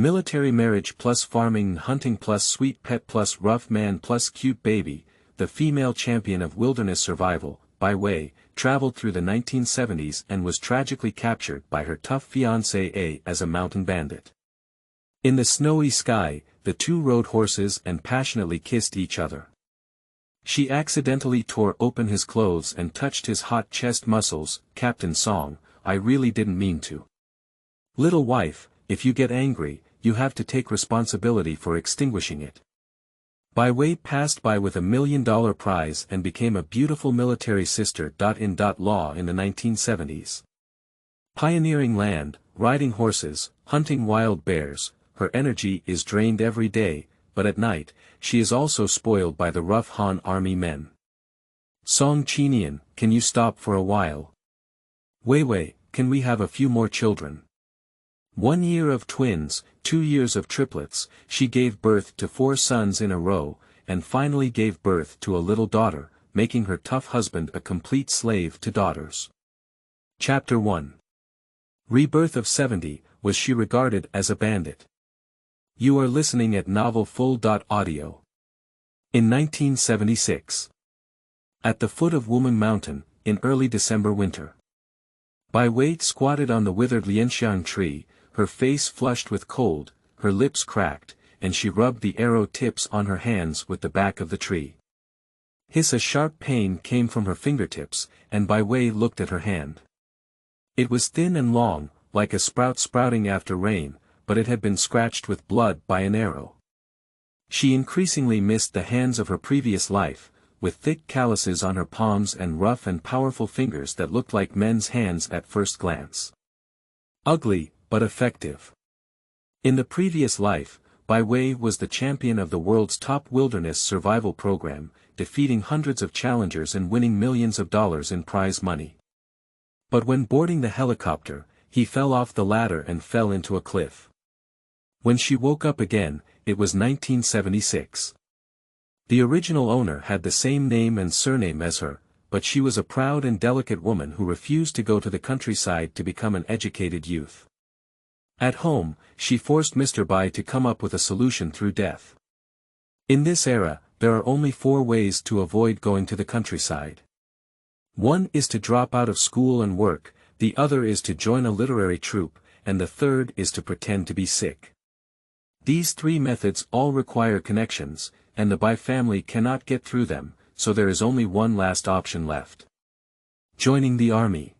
Military Marriage+Farming Hunting+Sweet Pet+Rough Man+Cute Baby, the female champion of wilderness survival, Bai Wei, traveled through the 1970s and was tragically captured by her tough fiancé as a mountain bandit. In the snowy sky, the two rode horses and passionately kissed each other. She accidentally tore open his clothes and touched his hot chest muscles. Captain Song, I really didn't mean to. Little wife, if you get angry, you have to take responsibility for extinguishing it. Bai Wei passed by with $1 million prize and became a beautiful military sister. In law in the 1970s. Pioneering land, riding horses, hunting wild bears, her energy is drained every day, but at night, she is also spoiled by the rough Han army men. Song Qinian, can you stop for a while? Weiwei, can we have a few more children? 1 year of twins, 2 years of triplets, she gave birth to 4 sons in a row, and finally gave birth to a little daughter, making her tough husband a complete slave to daughters. Chapter 1. Rebirth of 70, was she regarded as a bandit? You are listening at Novel Full.audio. In 1976. At the foot of Wuming Mountain, in early December winter. Bai Wei squatted on the withered lianxiang tree, her face flushed with cold, her lips cracked, and she rubbed the arrow tips on her hands with the back of the tree. A sharp pain came from her fingertips, and Bai Wei looked at her hand. It was thin and long, like a sprout sprouting after rain, but it had been scratched with blood by an arrow. She increasingly missed the hands of her previous life, with thick calluses on her palms and rough and powerful fingers that looked like men's hands at first glance. Ugly, but effective. In the previous life, Bai Wei was the champion of the world's top wilderness survival program, defeating hundreds of challengers and winning millions of dollars in prize money. But when boarding the helicopter, he fell off the ladder and fell into a cliff. When she woke up again, it was 1976. The original owner had the same name and surname as her, but she was a proud and delicate woman who refused to go to the countryside to become an educated youth. At home, she forced Mr. Bai to come up with a solution through death. In this era, there are only 4 ways to avoid going to the countryside. One is to drop out of school and work, the other is to join a literary troupe, and the third is to pretend to be sick. These 3 methods all require connections, and the Bai family cannot get through them, so there is only one last option left. Joining the army.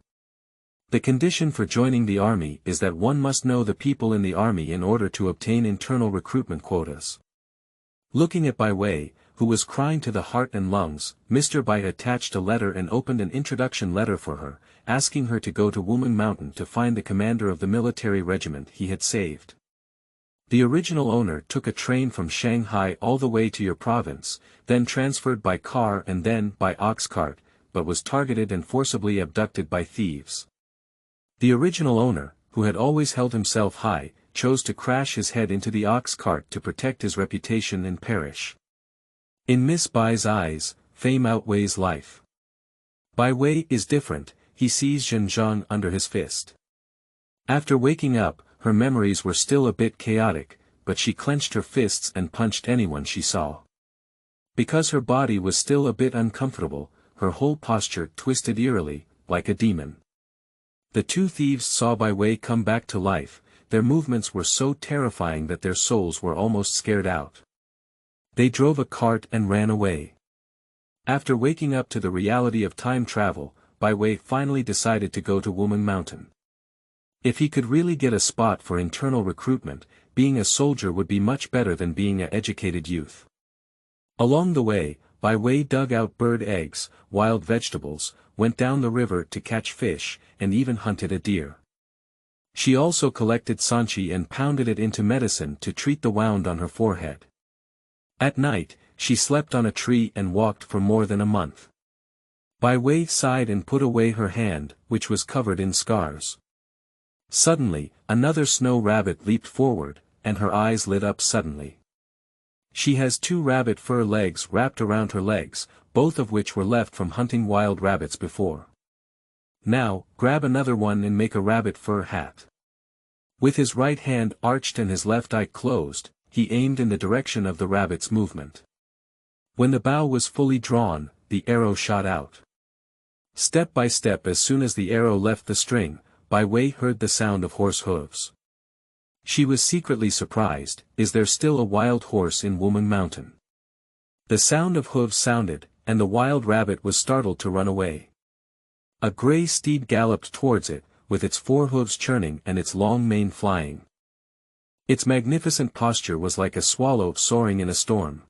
The condition for joining the army is that one must know the people in the army in order to obtain internal recruitment quotas. Looking at Bai Wei, who was crying to the heart and lungs, Mr. Bai attached a letter and opened an introduction letter for her, asking her to go to Wuming Mountain to find the commander of the military regiment he had saved. The original owner took a train from Shanghai all the way to your province, then transferred by car and then by ox cart, but was targeted and forcibly abducted by thieves. The original owner, who had always held himself high, chose to crash his head into the ox cart to protect his reputation and perish. In Miss Bai's eyes, fame outweighs life. Bai Wei is different, he sees Zhenjiang under his fist. After waking up, her memories were still a bit chaotic, but she clenched her fists and punched anyone she saw. Because her body was still a bit uncomfortable, her whole posture twisted eerily, like a demon. The 2 thieves saw Bai Wei come back to life, their movements were so terrifying that their souls were almost scared out. They drove a cart and ran away. After waking up to the reality of time travel, Bai Wei finally decided to go to Wuming Mountain. If he could really get a spot for internal recruitment, being a soldier would be much better than being an educated youth. Along the way, Bai Wei dug out bird eggs, wild vegetables, went down the river to catch fish, and even hunted a deer. She also collected sanchi and pounded it into medicine to treat the wound on her forehead. At night, she slept on a tree and walked for more than a month. Bai Wei sighed and put away her hand, which was covered in scars. Suddenly, another snow rabbit leaped forward, and her eyes lit up suddenly. She has 2 rabbit fur legs wrapped around her legs, both of which were left from hunting wild rabbits before. Now, grab another one and make a rabbit fur hat. With his right hand arched and his left eye closed, he aimed in the direction of the rabbit's movement. When the bow was fully drawn, the arrow shot out. Step by step, as soon as the arrow left the string, Bai Wei heard the sound of horse hooves. She was secretly surprised. Is there still a wild horse in Woman Mountain? The sound of hooves sounded, and the wild rabbit was startled to run away. A gray steed galloped towards it, with its four hooves churning and its long mane flying. Its magnificent posture was like a swallow soaring in a storm.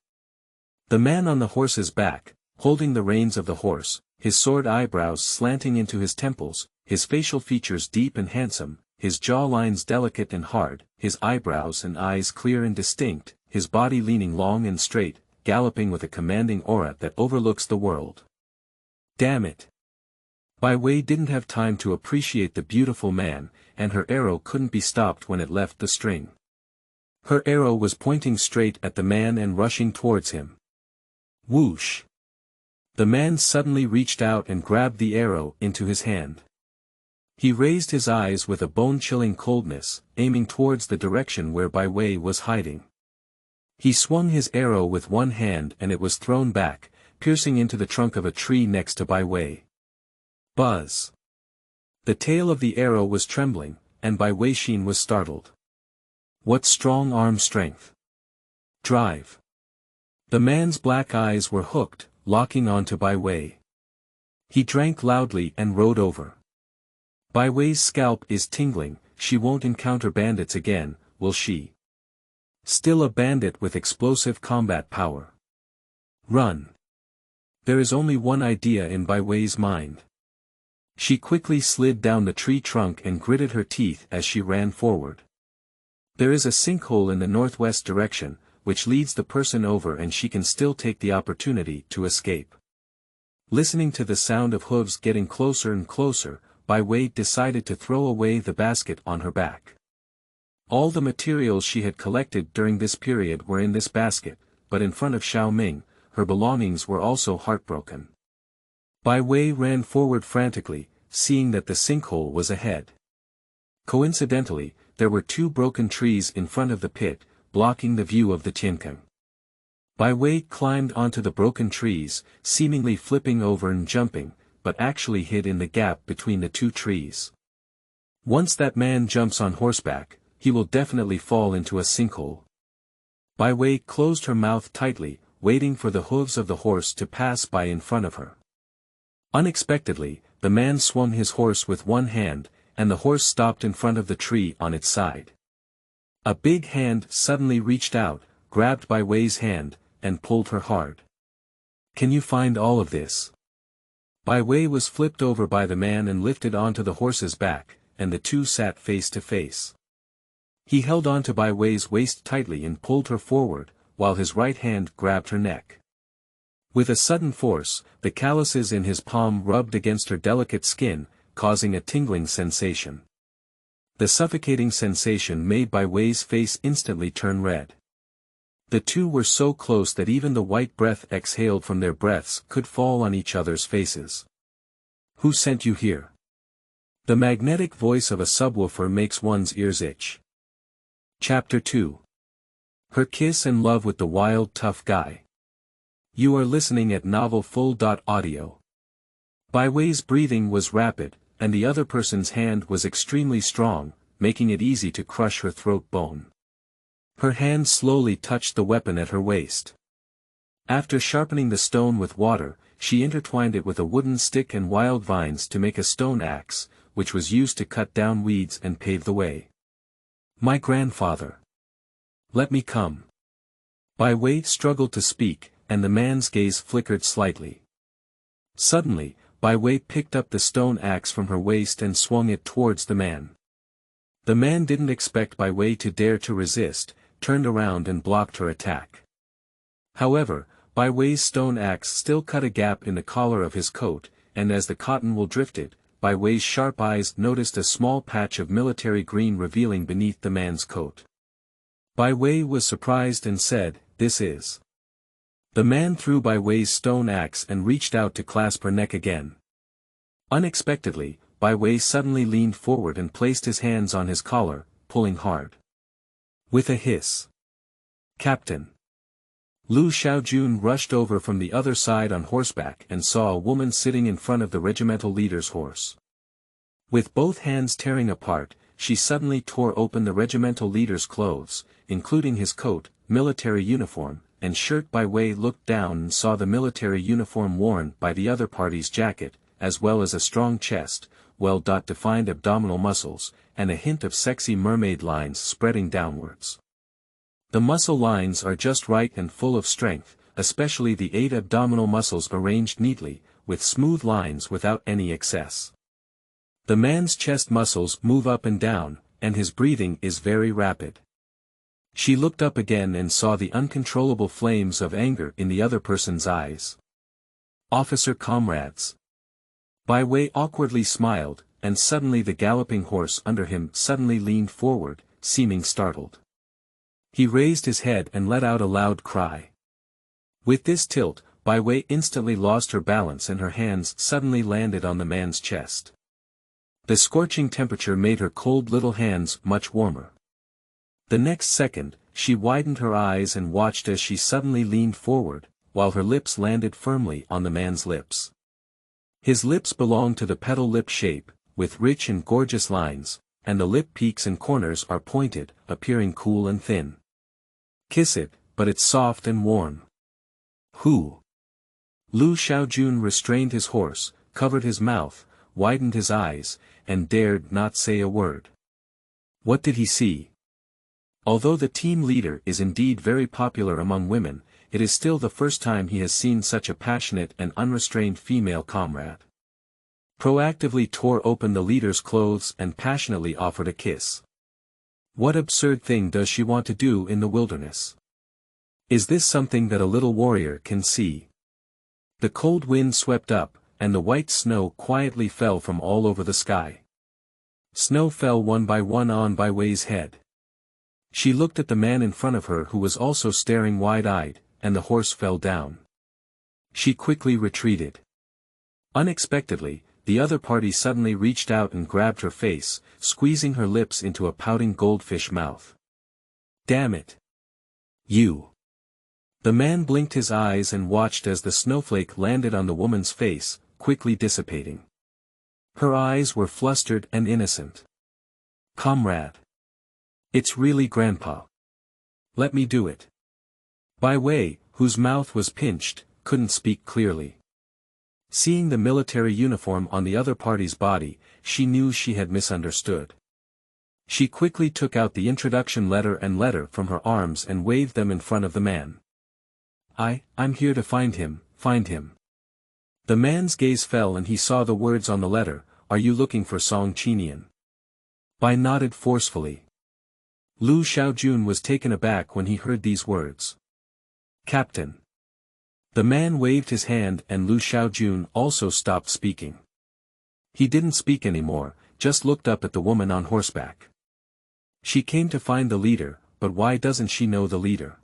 The man on the horse's back, holding the reins of the horse, his sword eyebrows slanting into his temples, his facial features deep and handsome, his jaw lines delicate and hard, his eyebrows and eyes clear and distinct, his body leaning long and straight, galloping with a commanding aura that overlooks the world. Damn it! Bai Wei didn't have time to appreciate the beautiful man, and her arrow couldn't be stopped when it left the string. Her arrow was pointing straight at the man and rushing towards him. Whoosh! The man suddenly reached out and grabbed the arrow into his hand. He raised his eyes with a bone-chilling coldness, aiming towards the direction where Bai Wei was hiding. He swung his arrow with one hand and it was thrown back, piercing into the trunk of a tree next to Bai Wei. Buzz! The tail of the arrow was trembling, and Bai Wei Xin was startled. What strong arm strength! Drive! The man's black eyes were hooked, locking onto Bai Wei. He drank loudly and rode over. Bai Wei's scalp is tingling. She won't encounter bandits again, will she? Still a bandit with explosive combat power. Run! There is only one idea in Bai Wei's mind. She quickly slid down the tree trunk and gritted her teeth as she ran forward. There is a sinkhole in the northwest direction, which leads the person over, and she can still take the opportunity to escape. Listening to the sound of hooves getting closer and closer, Bai Wei decided to throw away the basket on her back. All the materials she had collected during this period were in this basket, but in front of Xiao Ming, her belongings were also heartbroken. Bai Wei ran forward frantically, seeing that the sinkhole was ahead. Coincidentally, there were two broken trees in front of the pit, blocking the view of the Tiankang. Bai Wei climbed onto the broken trees, seemingly flipping over and jumping, but actually hid in the gap between the two trees. Once that man jumps on horseback, he will definitely fall into a sinkhole. Bai Wei closed her mouth tightly, waiting for the hooves of the horse to pass by in front of her. Unexpectedly, the man swung his horse with one hand, and the horse stopped in front of the tree on its side. A big hand suddenly reached out, grabbed Bai Wei's hand, and pulled her hard. Can you find all of this? Bai Wei was flipped over by the man and lifted onto the horse's back, and the two sat face to face. He held onto Bai Wei's waist tightly and pulled her forward, while his right hand grabbed her neck. With a sudden force, the calluses in his palm rubbed against her delicate skin, causing a tingling sensation. The suffocating sensation made Bai Wei's face instantly turn red. The two were so close that even the white breath exhaled from their breaths could fall on each other's faces. Who sent you here? The magnetic voice of a subwoofer makes one's ears itch. Chapter 2. Her kiss and love with the wild tough guy. You are listening at novelfull.audio. Bai Wei's breathing was rapid, and the other person's hand was extremely strong, making it easy to crush her throat bone. Her hand slowly touched the weapon at her waist. After sharpening the stone with water, she intertwined it with a wooden stick and wild vines to make a stone axe, which was used to cut down weeds and pave the way. My grandfather. Let me come. Bai Wei struggled to speak, and the man's gaze flickered slightly. Suddenly, Bai Wei picked up the stone axe from her waist and swung it towards the man. The man didn't expect Bai Wei to dare to resist, turned around and blocked her attack. However, Bai Wei's stone axe still cut a gap in the collar of his coat, and as the cotton wool drifted, Bai Wei's sharp eyes noticed a small patch of military green revealing beneath the man's coat. Bai Wei was surprised and said, "This is." The man threw Bai Wei's stone axe and reached out to clasp her neck again. Unexpectedly, Bai Wei suddenly leaned forward and placed his hands on his collar, pulling hard. With a hiss. "Captain!" Lu Xiaojun rushed over from the other side on horseback and saw a woman sitting in front of the regimental leader's horse. With both hands tearing apart, she suddenly tore open the regimental leader's clothes, including his coat, military uniform, and shirt. Bai Wei looked down and saw the military uniform worn by the other party's jacket, as well as a strong chest, well-defined abdominal muscles, and a hint of sexy mermaid lines spreading downwards. The muscle lines are just right and full of strength, especially the 8 abdominal muscles arranged neatly, with smooth lines without any excess. The man's chest muscles move up and down, and his breathing is very rapid. She looked up again and saw the uncontrollable flames of anger in the other person's eyes. "Officer comrades." Bai Wei awkwardly smiled, and suddenly the galloping horse under him suddenly leaned forward, seeming startled. He raised his head and let out a loud cry. With this tilt, Bai Wei instantly lost her balance and her hands suddenly landed on the man's chest. The scorching temperature made her cold little hands much warmer. The next second, she widened her eyes and watched as she suddenly leaned forward, while her lips landed firmly on the man's lips. His lips belong to the petal lip shape, with rich and gorgeous lines, and the lip peaks and corners are pointed, appearing cool and thin. "Kiss it, but it's soft and warm." "Who?" Lu Xiaojun restrained his horse, covered his mouth, widened his eyes, and dared not say a word. What did he see? Although the team leader is indeed very popular among women, it is still the first time he has seen such a passionate and unrestrained female comrade. Proactively tore open the leader's clothes and passionately offered a kiss. What absurd thing does she want to do in the wilderness? Is this something that a little warrior can see? The cold wind swept up, and the white snow quietly fell from all over the sky. Snow fell one by one on Bai Wei's head. She looked at the man in front of her who was also staring wide-eyed, and the horse fell down. She quickly retreated. Unexpectedly, the other party suddenly reached out and grabbed her face, squeezing her lips into a pouting goldfish mouth. "Damn it! You!" The man blinked his eyes and watched as the snowflake landed on the woman's face, quickly dissipating. Her eyes were flustered and innocent. "Comrade! It's really Grandpa. Let me do it." Bai Wei, whose mouth was pinched, couldn't speak clearly. Seeing the military uniform on the other party's body, she knew she had misunderstood. She quickly took out the introduction letter from her arms and waved them in front of the man. I'm here to find him, find him." The man's gaze fell and he saw the words on the letter, "Are you looking for Song Qinian?" Bai nodded forcefully. Lu Xiaojun was taken aback when he heard these words. "Captain." The man waved his hand and Lu Xiaojun also stopped speaking. He didn't speak anymore, just looked up at the woman on horseback. She came to find the leader, but why doesn't she know the leader?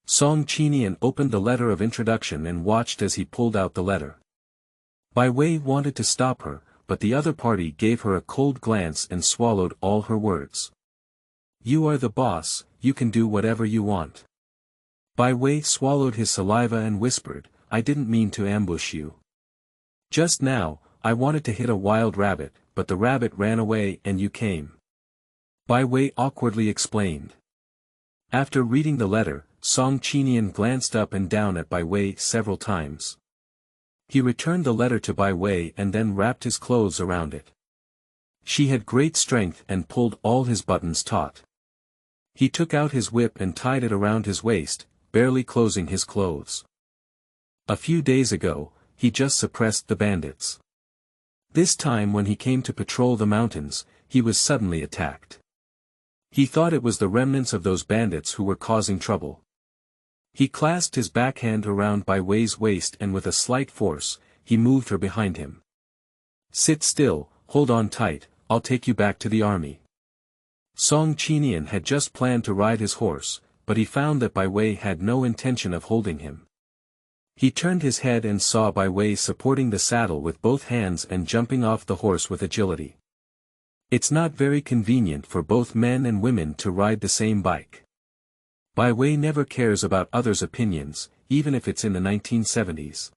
Song Qinian opened the letter of introduction and watched as he pulled out the letter. Bai Wei wanted to stop her, but the other party gave her a cold glance and swallowed all her words. "You are the boss, you can do whatever you want." Bai Wei swallowed his saliva and whispered, "I didn't mean to ambush you. Just now, I wanted to hit a wild rabbit, but the rabbit ran away and you came." Bai Wei awkwardly explained. After reading the letter, Song Qinian glanced up and down at Bai Wei several times. He returned the letter to Bai Wei and then wrapped his clothes around it. She had great strength and pulled all his buttons taut. He took out his whip and tied it around his waist, barely closing his clothes. A few days ago, he just suppressed the bandits. This time when he came to patrol the mountains, he was suddenly attacked. He thought it was the remnants of those bandits who were causing trouble. He clasped his backhand around Bai Wei's waist and with a slight force, he moved her behind him. "Sit still, hold on tight, I'll take you back to the army." Song Qinian had just planned to ride his horse, but he found that Bai Wei had no intention of holding him. He turned his head and saw Bai Wei supporting the saddle with both hands and jumping off the horse with agility. It's not very convenient for both men and women to ride the same bike. Bai Wei never cares about others' opinions, even if it's in the 1970s.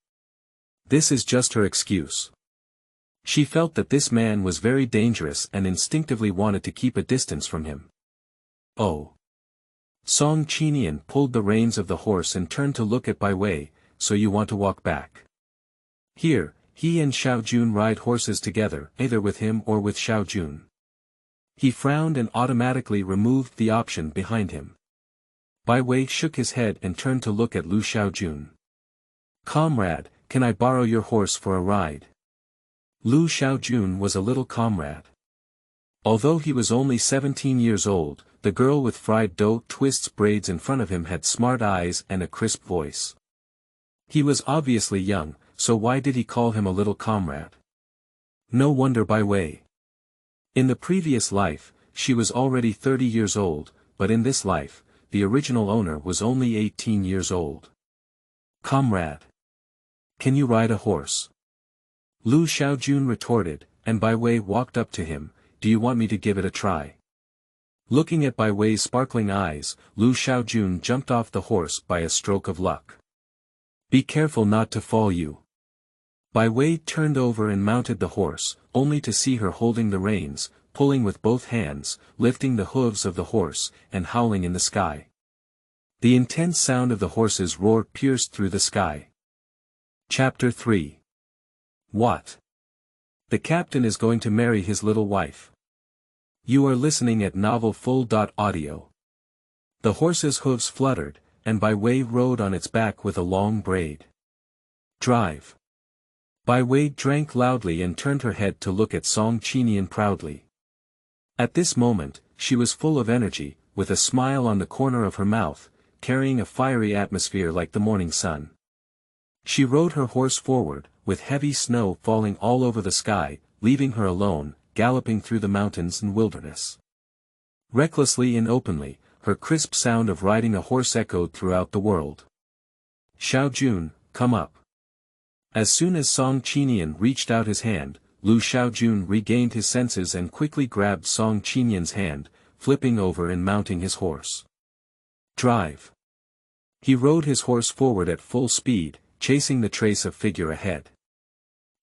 This is just her excuse. She felt that this man was very dangerous and instinctively wanted to keep a distance from him. Oh. Song Qinian pulled the reins of the horse and turned to look at Bai Wei. So you want to walk back? Here, he and Xiao Jun ride horses together, either with him or with Xiao Jun. He frowned and automatically removed the option behind him. Bai Wei shook his head and turned to look at Lu Xiaojun. Comrade, can I borrow your horse for a ride? Lu Xiaojun was a little comrade. Although he was only 17 years old, the girl with fried dough twists braids in front of him had smart eyes and a crisp voice. He was obviously young, so why did he call him a little comrade? No wonder Bai Wei. In the previous life, she was already 30 years old, but in this life, the original owner was only 18 years old. Comrade. Can you ride a horse? Lu Xiaojun retorted, and Bai Wei walked up to him. Do you want me to give it a try? Looking at Bai Wei's sparkling eyes, Lu Xiaojun jumped off the horse by a stroke of luck. Be careful not to fall you. Bai Wei turned over and mounted the horse, only to see her holding the reins, pulling with both hands, lifting the hooves of the horse, and howling in the sky. The intense sound of the horse's roar pierced through the sky. Chapter 3. What? The captain is going to marry his little wife. You are listening at novelfull.audio. The horse's hooves fluttered, and Bai Wei rode on its back with a long braid. Drive. Bai Wei drank loudly and turned her head to look at Song Qinian proudly. At this moment, she was full of energy, with a smile on the corner of her mouth, carrying a fiery atmosphere like the morning sun. She rode her horse forward, with heavy snow falling all over the sky, leaving her alone, galloping through the mountains and wilderness. Recklessly and openly, her crisp sound of riding a horse echoed throughout the world. Xiao Jun, come up. As soon as Song Qinian reached out his hand, Lu Xiaojun regained his senses and quickly grabbed Song Qinian's hand, flipping over and mounting his horse. Drive. He rode his horse forward at full speed, chasing the trace of figure ahead.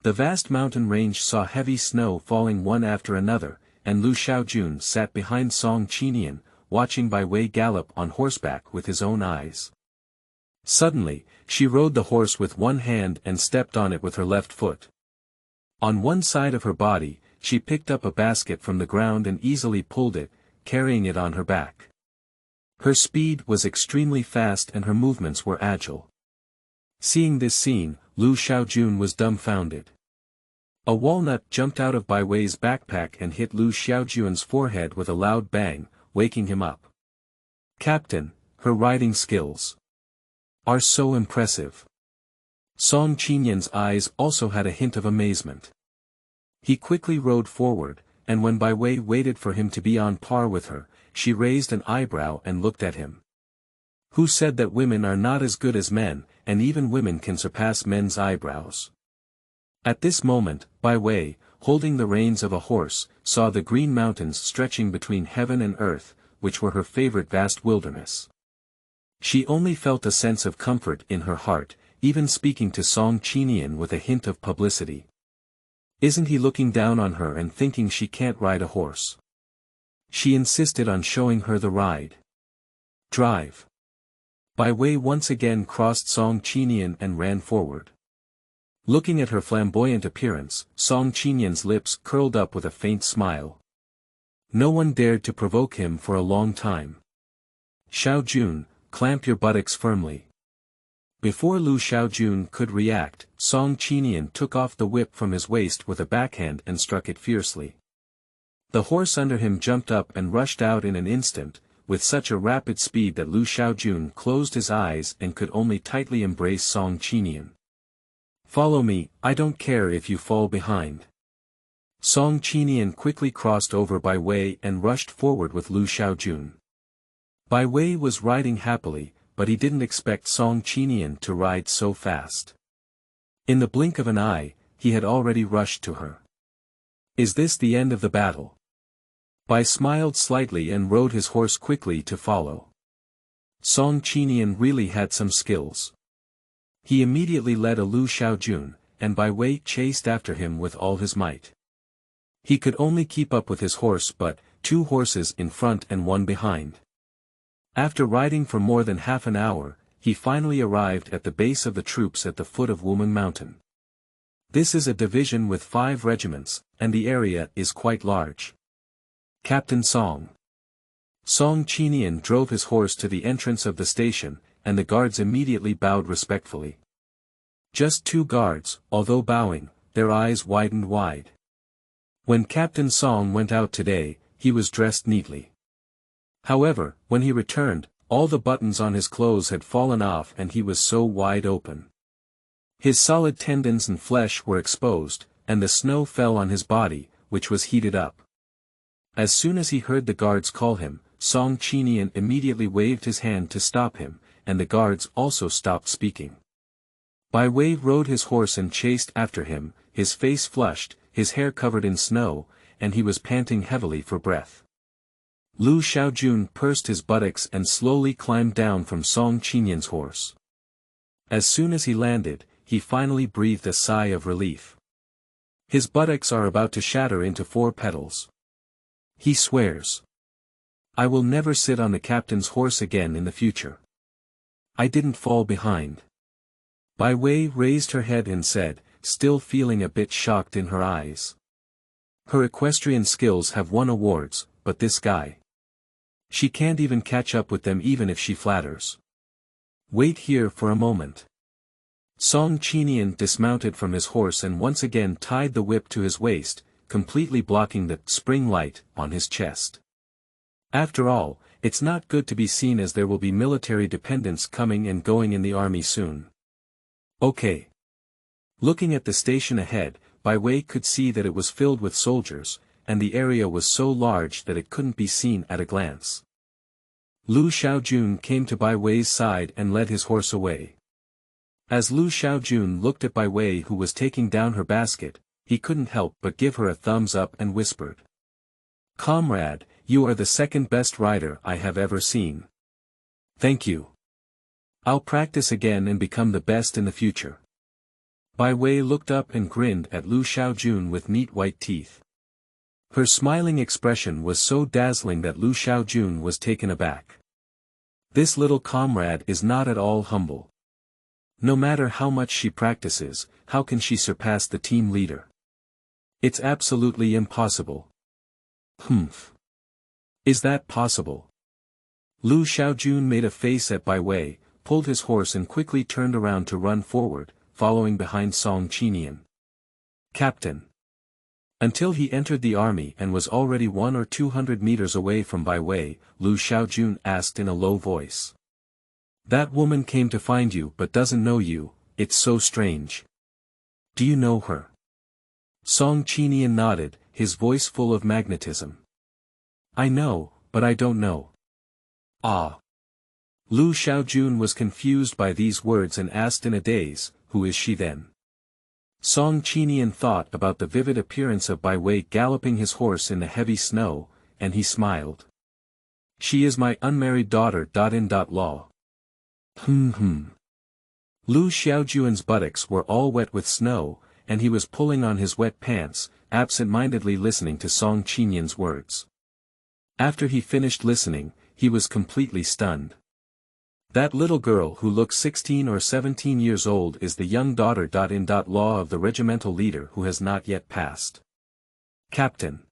The vast mountain range saw heavy snow falling one after another, and Lu Xiaojun sat behind Song Qinian, watching Bai Wei gallop on horseback with his own eyes. Suddenly, she rode the horse with one hand and stepped on it with her left foot. On one side of her body, she picked up a basket from the ground and easily pulled it, carrying it on her back. Her speed was extremely fast and her movements were agile. Seeing this scene, Lu Xiaojun was dumbfounded. A walnut jumped out of Bai Wei's backpack and hit Lu Xiaojun's forehead with a loud bang, waking him up. Captain, her riding skills are so impressive. Song Qinian's eyes also had a hint of amazement. He quickly rode forward, and when Bai Wei waited for him to be on par with her, she raised an eyebrow and looked at him. Who said that women are not as good as men, and even women can surpass men's eyebrows? At this moment, Bai Wei, holding the reins of a horse, saw the green mountains stretching between heaven and earth, which were her favorite vast wilderness. She only felt a sense of comfort in her heart, even speaking to Song Qinian with a hint of publicity. Isn't he looking down on her and thinking she can't ride a horse? She insisted on showing her the ride. Drive. Bai Wei once again crossed Song Qinian and ran forward. Looking at her flamboyant appearance, Song Qinian's lips curled up with a faint smile. No one dared to provoke him for a long time. Xiao Jun, clamp your buttocks firmly. Before Lu Xiaojun could react, Song Qinian took off the whip from his waist with a backhand and struck it fiercely. The horse under him jumped up and rushed out in an instant, with such a rapid speed that Lu Xiaojun closed his eyes and could only tightly embrace Song Qinian. Follow me, I don't care if you fall behind. Song Qinian quickly crossed over Bai Wei and rushed forward with Lu Xiaojun. Bai Wei was riding happily, but he didn't expect Song Qinian to ride so fast. In the blink of an eye, he had already rushed to her. Is this the end of the battle? Bai smiled slightly and rode his horse quickly to follow. Song Qinian really had some skills. He immediately led a Lu Xiaojun, and Bai Wei chased after him with all his might. He could only keep up with his horse, but 2 horses in front and 1 behind. After riding for more than half an hour, he finally arrived at the base of the troops at the foot of Wuming Mountain. This is a division with 5 regiments, and the area is quite large. Captain Song. Song Qinian drove his horse to the entrance of the station, and the guards immediately bowed respectfully. Just 2 guards, although bowing, their eyes widened wide. When Captain Song went out today, he was dressed neatly. However, when he returned, all the buttons on his clothes had fallen off and he was so wide open. His solid tendons and flesh were exposed, and the snow fell on his body, which was heated up. As soon as he heard the guards call him, Song Qinian immediately waved his hand to stop him, and the guards also stopped speaking. Bai Wei rode his horse and chased after him, his face flushed, his hair covered in snow, and he was panting heavily for breath. Lu Xiaojun pursed his buttocks and slowly climbed down from Song Qinian's horse. As soon as he landed, he finally breathed a sigh of relief. His buttocks are about to shatter into 4 petals. He swears, "I will never sit on the captain's horse again in the future. I didn't fall behind." Bai Wei raised her head and said, still feeling a bit shocked in her eyes. Her equestrian skills have won awards, but this guy. She can't even catch up with them even if she flatters. Wait here for a moment. Song Qinian dismounted from his horse and once again tied the whip to his waist, completely blocking the spring light on his chest. After all, it's not good to be seen as there will be military dependents coming and going in the army soon. Okay. Looking at the station ahead, Bai Wei could see that it was filled with soldiers, and the area was so large that it couldn't be seen at a glance. Lu Xiaojun came to Bai Wei's side and led his horse away. As Lu Xiaojun looked at Bai Wei, who was taking down her basket, he couldn't help but give her a thumbs up and whispered, "Comrade, you are the second best rider I have ever seen. Thank you. I'll practice again and become the best in the future." Bai Wei looked up and grinned at Lu Xiaojun with neat white teeth. Her smiling expression was so dazzling that Lu Xiaojun was taken aback. This little comrade is not at all humble. No matter how much she practices, how can she surpass the team leader? It's absolutely impossible. Humph. Is that possible? Lu Xiaojun made a face at Bai Wei, pulled his horse and quickly turned around to run forward, following behind Song Qinian. Captain. Until he entered the army and was already 100 or 200 meters away from Bai Wei, Lu Xiaojun asked in a low voice. That woman came to find you but doesn't know you, it's so strange. Do you know her? Song Qinian nodded, his voice full of magnetism. I know, but I don't know. Ah. Lu Xiaojun was confused by these words and asked in a daze, who is she then? Song Qinian thought about the vivid appearance of Bai Wei galloping his horse in the heavy snow, and he smiled. She is my unmarried daughter. Law. Lu Xiaojun's buttocks were all wet with snow, and he was pulling on his wet pants, absent-mindedly listening to Song Qinian's words. After he finished listening, he was completely stunned. That little girl who looks 16 or 17 years old is the young daughter-in-law of the regimental leader who has not yet passed. Captain.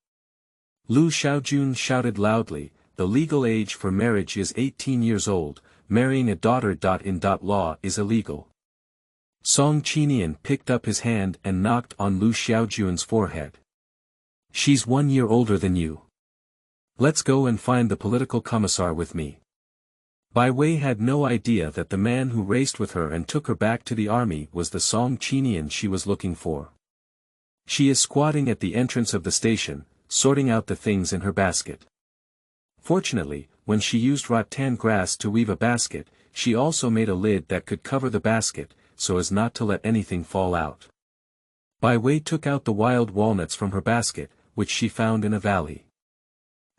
Lu Xiaojun shouted loudly, the legal age for marriage is 18 years old, marrying a daughter-in-law is illegal. Song Qinian picked up his hand and knocked on Lu Xiaojun's forehead. She's 1 year older than you. Let's go and find the political commissar with me. Bai Wei had no idea that the man who raced with her and took her back to the army was the Song Qinian she was looking for. She is squatting at the entrance of the station, sorting out the things in her basket. Fortunately, when she used rattan grass to weave a basket, she also made a lid that could cover the basket, so as not to let anything fall out. Bai Wei took out the wild walnuts from her basket, which she found in a valley.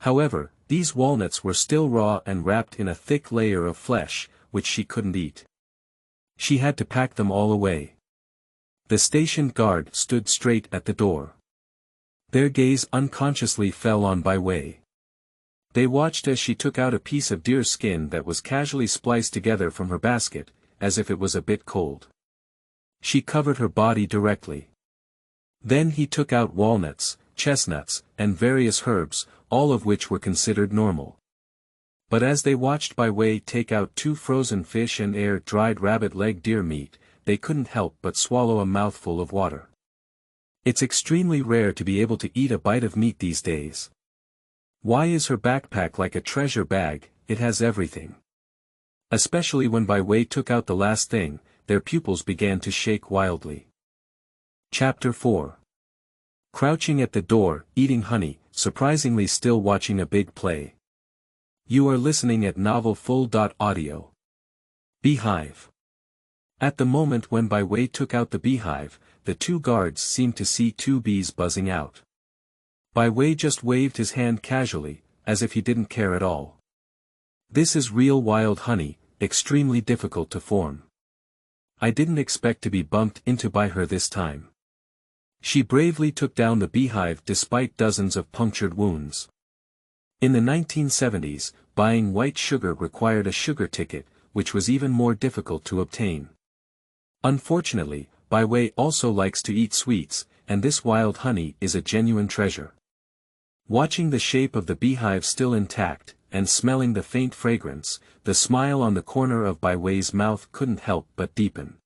However, these walnuts were still raw and wrapped in a thick layer of flesh, which she couldn't eat. She had to pack them all away. The station guard stood straight at the door. Their gaze unconsciously fell on Bai Wei. They watched as she took out a piece of deer skin that was casually spliced together from her basket, as if it was a bit cold. She covered her body directly. Then he took out walnuts, chestnuts, and various herbs, all of which were considered normal. But as they watched Bai Wei take out 2 frozen fish and air-dried rabbit leg deer meat, they couldn't help but swallow a mouthful of water. It's extremely rare to be able to eat a bite of meat these days. Why is her backpack like a treasure bag? It has everything. Especially when Bai Wei took out the last thing, their pupils began to shake wildly. Chapter 4. Crouching at the door, eating honey, surprisingly still watching a big play. You are listening at novelfull.audio. Beehive. At the moment when Bai Wei took out the beehive, the 2 guards seemed to see 2 bees buzzing out. Bai Wei just waved his hand casually, as if he didn't care at all. This is real wild honey, extremely difficult to form. I didn't expect to be bumped into by her this time. She bravely took down the beehive despite dozens of punctured wounds. In the 1970s, buying white sugar required a sugar ticket, which was even more difficult to obtain. Unfortunately, Bai Wei also likes to eat sweets, and this wild honey is a genuine treasure. Watching the shape of the beehive still intact, and smelling the faint fragrance, the smile on the corner of Bai Wei's mouth couldn't help but deepen.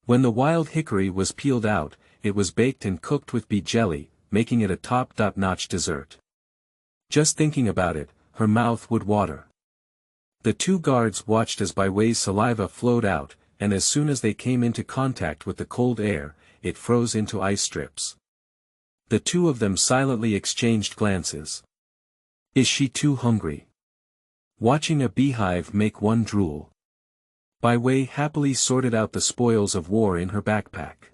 When the wild hickory was peeled out, it was baked and cooked with bee jelly, making it a top-notch dessert. Just thinking about it, her mouth would water. The 2 guards watched as Bai Wei's saliva flowed out, and as soon as they came into contact with the cold air, it froze into ice strips. The 2 of them silently exchanged glances. Is she too hungry? Watching a beehive make one drool. Bai Wei happily sorted out the spoils of war in her backpack.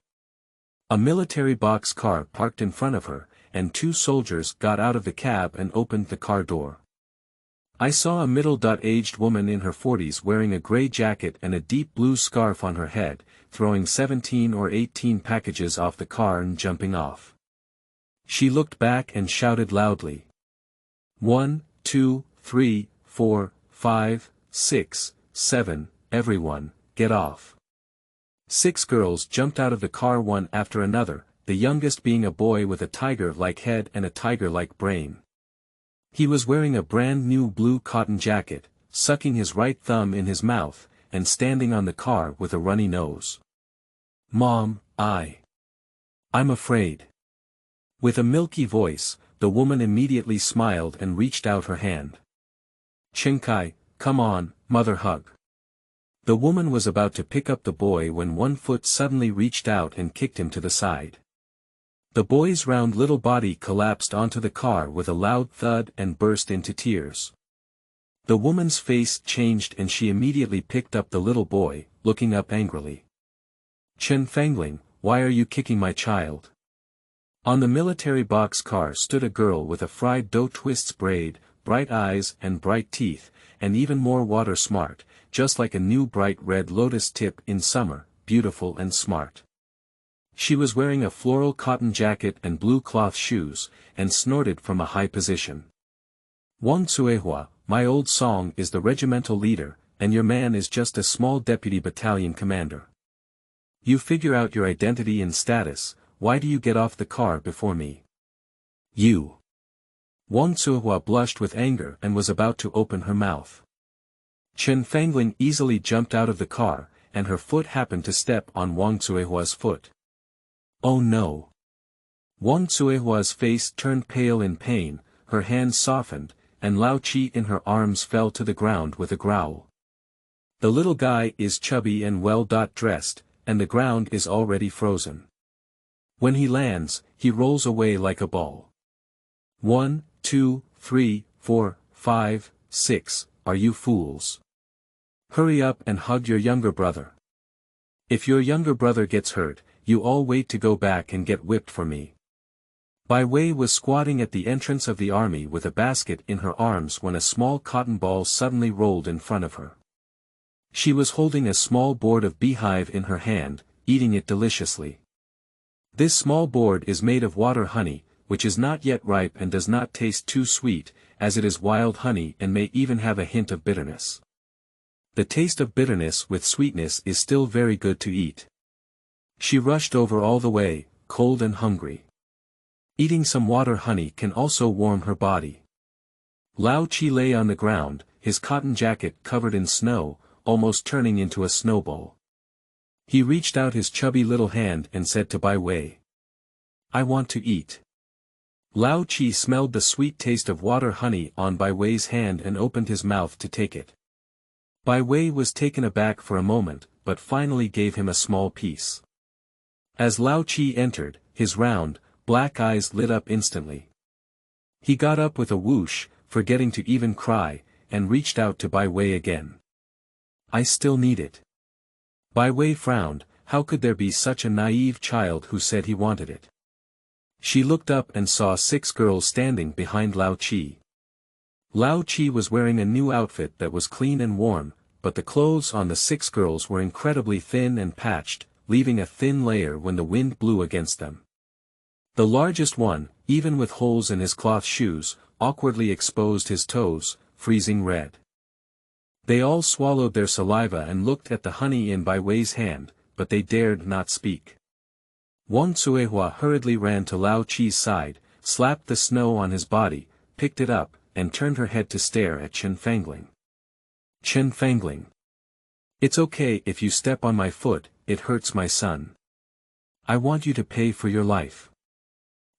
A military box car parked in front of her, and 2 soldiers got out of the cab and opened the car door. I saw a middle-aged woman in her 40s wearing a gray jacket and a deep blue scarf on her head, throwing 17 or 18 packages off the car and jumping off. She looked back and shouted loudly. 1, 2, 3, 4, 5, 6, 7, everyone, get off. 6 girls jumped out of the car one after another, the youngest being a boy with a tiger-like head and a tiger-like brain. He was wearing a brand new blue cotton jacket, sucking his right thumb in his mouth, and standing on the car with a runny nose. Mom, I'm afraid. With a milky voice, the woman immediately smiled and reached out her hand. Chinkai, come on, mother hug. The woman was about to pick up the boy when one foot suddenly reached out and kicked him to the side. The boy's round little body collapsed onto the car with a loud thud and burst into tears. The woman's face changed and she immediately picked up the little boy, looking up angrily. Chen Fangling, why are you kicking my child? On the military box car stood a girl with a fried dough twists braid, bright eyes and bright teeth, and even more water smart, just like a new bright red lotus tip in summer, beautiful and smart. She was wearing a floral cotton jacket and blue cloth shoes, and snorted from a high position. Wang Cuehua, my old Song is the regimental leader, and your man is just a small deputy battalion commander. You figure out your identity and status, why do you get off the car before me? You. Wang Cuehua blushed with anger and was about to open her mouth. Chen Fangling easily jumped out of the car, and her foot happened to step on Wang Cuehua's foot. Oh no. Wang Cuehua's face turned pale in pain, her hands softened, and Lao Chi in her arms fell to the ground with a growl. The little guy is chubby and well-dressed, and the ground is already frozen. When he lands, he rolls away like a ball. 1, 2, 3, 4, 5, 6, are you fools? Hurry up and hug your younger brother. If your younger brother gets hurt, you all wait to go back and get whipped for me. Bai Wei was squatting at the entrance of the army with a basket in her arms when a small cotton ball suddenly rolled in front of her. She was holding a small board of beehive in her hand, eating it deliciously. This small board is made of water honey, which is not yet ripe and does not taste too sweet, as it is wild honey and may even have a hint of bitterness. The taste of bitterness with sweetness is still very good to eat. She rushed over all the way, cold and hungry. Eating some water honey can also warm her body. Lao Chi lay on the ground, his cotton jacket covered in snow, almost turning into a snowball. He reached out his chubby little hand and said to Bai Wei, "I want to eat." Lao Chi smelled the sweet taste of water honey on Bai Wei's hand and opened his mouth to take it. Bai Wei was taken aback for a moment, but finally gave him a small piece. As Lao Chi entered, his round, black eyes lit up instantly. He got up with a whoosh, forgetting to even cry, and reached out to Bai Wei again. "I still need it." Bai Wei frowned. How could there be such a naive child who said he wanted it? She looked up and saw 6 girls standing behind Lao Chi. Lao Chi was wearing a new outfit that was clean and warm, but the clothes on the 6 girls were incredibly thin and patched, leaving a thin layer when the wind blew against them. The largest one, even with holes in his cloth shoes, awkwardly exposed his toes, freezing red. They all swallowed their saliva and looked at the honey in Bai Wei's hand, but they dared not speak. Wang Cuehua hurriedly ran to Lao Chi's side, slapped the snow on his body, picked it up, and turned her head to stare at Chen Fangling. "Chen Fangling. It's okay if you step on my foot, it hurts my son. I want you to pay for your life."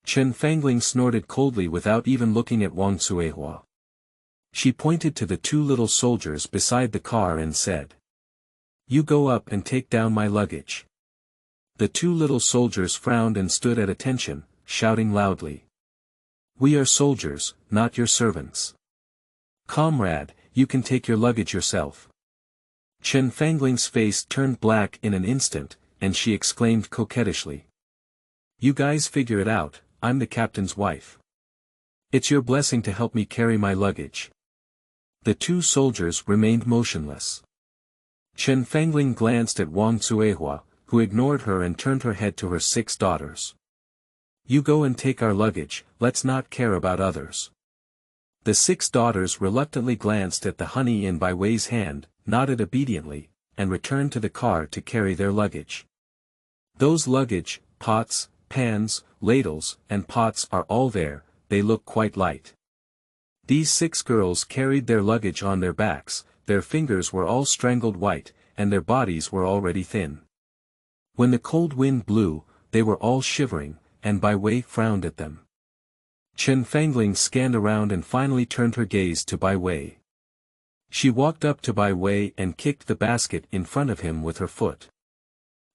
Chen Fangling snorted coldly without even looking at Wang Cuehua. She pointed to the 2 little soldiers beside the car and said, "You go up and take down my luggage." The 2 little soldiers frowned and stood at attention, shouting loudly, "We are soldiers, not your servants. Comrade, you can take your luggage yourself." Chen Fangling's face turned black in an instant, and she exclaimed coquettishly, "You guys figure it out, I'm the captain's wife. It's your blessing to help me carry my luggage." The 2 soldiers remained motionless. Chen Fangling glanced at Wang Cuehua, who ignored her and turned her head to her 6 daughters. "You go and take our luggage, let's not care about others." The 6 daughters reluctantly glanced at the honey in Bai Wei's hand, nodded obediently, and returned to the car to carry their luggage. "Those luggage, pots, pans, ladles, and pots are all there, they look quite light." These 6 girls carried their luggage on their backs, their fingers were all strangled white, and their bodies were already thin. When the cold wind blew, they were all shivering, and Bai Wei frowned at them. Chen Fangling scanned around and finally turned her gaze to Bai Wei. She walked up to Bai Wei and kicked the basket in front of him with her foot.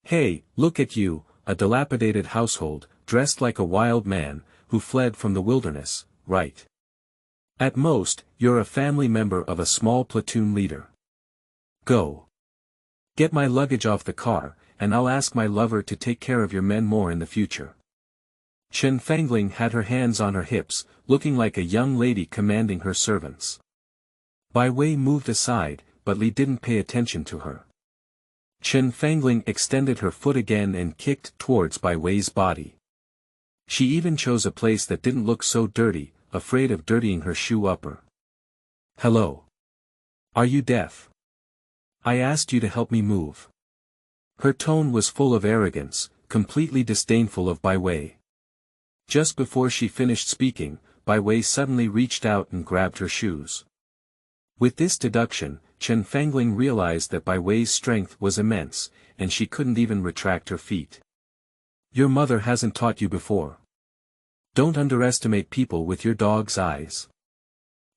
"Hey, look at you, a dilapidated household, dressed like a wild man, who fled from the wilderness, right? At most, you're a family member of a small platoon leader. Go. Get my luggage off the car, and I'll ask my lover to take care of your men more in the future." Chen Fangling had her hands on her hips, looking like a young lady commanding her servants. Bai Wei moved aside, but Li didn't pay attention to her. Chen Fangling extended her foot again and kicked towards Bai Wei's body. She even chose a place that didn't look so dirty, afraid of dirtying her shoe upper. "Hello. Are you deaf? I asked you to help me move." Her tone was full of arrogance, completely disdainful of Bai Wei. Just before she finished speaking, Bai Wei suddenly reached out and grabbed her shoes. With this deduction, Chen Fangling realized that Bai Wei's strength was immense, and she couldn't even retract her feet. "Your mother hasn't taught you before. Don't underestimate people with your dog's eyes."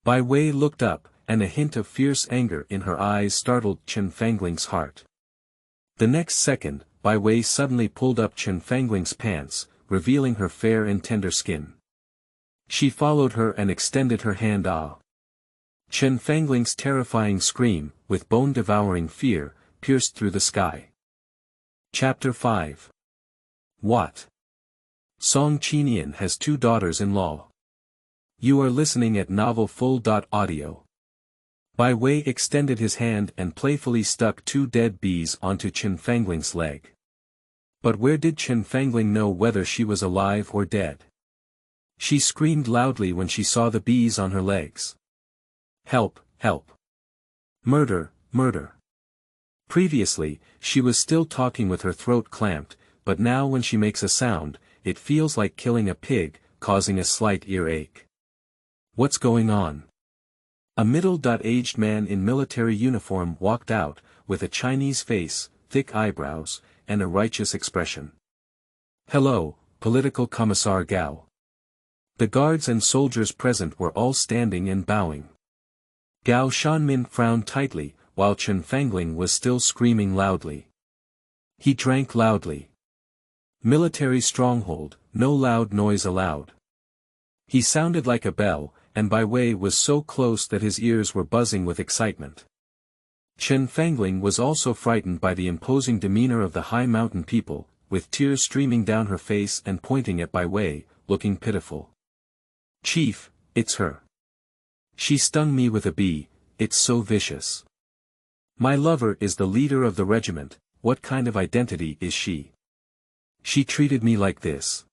Bai Wei looked up, and a hint of fierce anger in her eyes startled Chen Fangling's heart. The next second, Bai Wei suddenly pulled up Chen Fangling's pants, revealing her fair and tender skin. She followed her and extended her hand. Chen Fangling's terrifying scream, with bone-devouring fear, pierced through the sky. Chapter 5. What? Song Qinian has 2 daughters-in-law. You are listening at Novel Full.audio. Bai Wei extended his hand and playfully stuck 2 dead bees onto Chen Fangling's leg. But where did Chen Fangling know whether she was alive or dead? She screamed loudly when she saw the bees on her legs. Help, help. Murder, murder. Previously, she was still talking with her throat clamped, but now when she makes a sound, it feels like killing a pig, causing a slight earache. What's going on? A middle-aged man in military uniform walked out, with a Chinese face, thick eyebrows, and a righteous expression. Hello, Political Commissar Gao. The guards and soldiers present were all standing and bowing. Gao Shanmin frowned tightly, while Chen Fangling was still screaming loudly. He drank loudly. Military stronghold, no loud noise allowed. He sounded like a bell, and Bai Wei was so close that his ears were buzzing with excitement. Chen Fangling was also frightened by the imposing demeanor of the high mountain people, with tears streaming down her face and pointing at Bai Wei, looking pitiful. Chief, it's her. She stung me with a bee, it's so vicious. My lover is the leader of the regiment, what kind of identity is she? She treated me like this.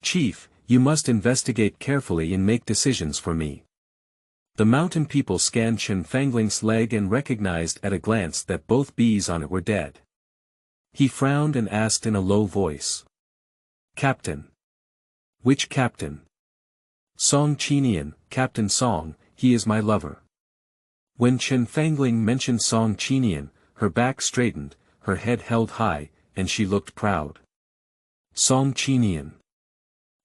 Chief, you must investigate carefully and make decisions for me. The mountain people scanned Chen Fangling's leg and recognized at a glance that both bees on it were dead. He frowned and asked in a low voice. Captain. Which captain? Song Qinian, Captain Song, he is my lover. When Chen Fangling mentioned Song Qinian, her back straightened, her head held high, and she looked proud. Song Qinian.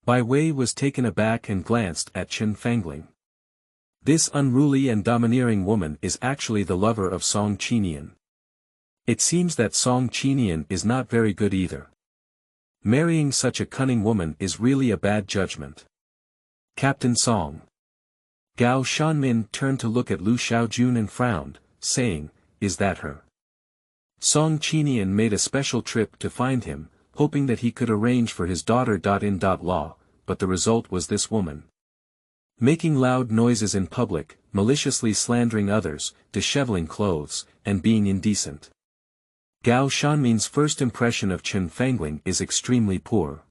Bai Wei was taken aback and glanced at Chen Fangling. This unruly and domineering woman is actually the lover of Song Qinian. It seems that Song Qinian is not very good either. Marrying such a cunning woman is really a bad judgment. Captain Song. Gao Shanmin turned to look at Lu Xiaojun and frowned, saying, is that her? Song Qinian made a special trip to find him, hoping that he could arrange for his daughter-in-law, but the result was this woman. Making loud noises in public, maliciously slandering others, disheveling clothes, and being indecent. Gao Shanmin's first impression of Chen Fangling is extremely poor.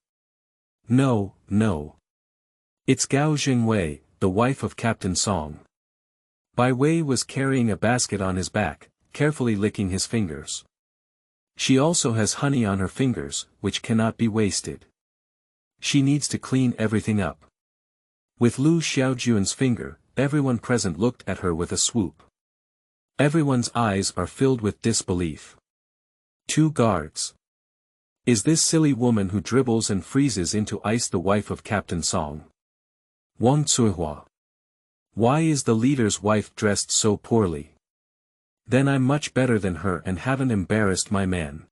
No, no. It's Gao Jingwei, the wife of Captain Song. Bai Wei was carrying a basket on his back, carefully licking his fingers. She also has honey on her fingers, which cannot be wasted. She needs to clean everything up. With Lu Xiaojun's finger, everyone present looked at her with a swoop. Everyone's eyes are filled with disbelief. 2 guards. Is this silly woman who dribbles and freezes into ice the wife of Captain Song? Wang Cuihua. Why is the leader's wife dressed so poorly? Then I'm much better than her and haven't embarrassed my man.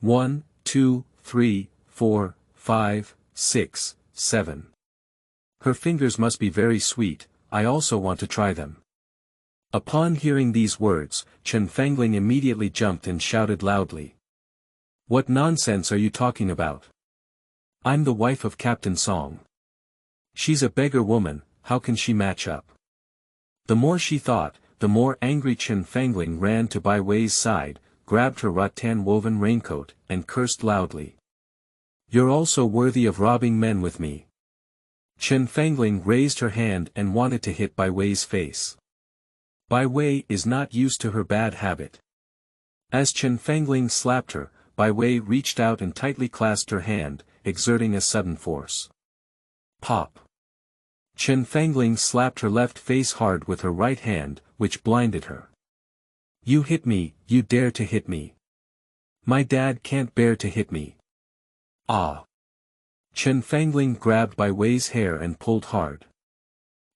1, 2, 3, 4, 5, 6, 7. Her fingers must be very sweet, I also want to try them. Upon hearing these words, Chen Fangling immediately jumped and shouted loudly. What nonsense are you talking about? I'm the wife of Captain Song. She's a beggar woman, how can she match up? The more she thought, the more angry Chen Fangling ran to Bai Wei's side, grabbed her rattan-woven raincoat, and cursed loudly. You're also worthy of robbing men with me. Chen Fangling raised her hand and wanted to hit Bai Wei's face. Bai Wei is not used to her bad habit. As Chen Fangling slapped her, Bai Wei reached out and tightly clasped her hand, exerting a sudden force. Pop. Chen Fangling slapped her left face hard with her right hand, which blinded her. You hit me, you dare to hit me. My dad can't bear to hit me. Ah. Chen Fangling grabbed Bai Wei's hair and pulled hard.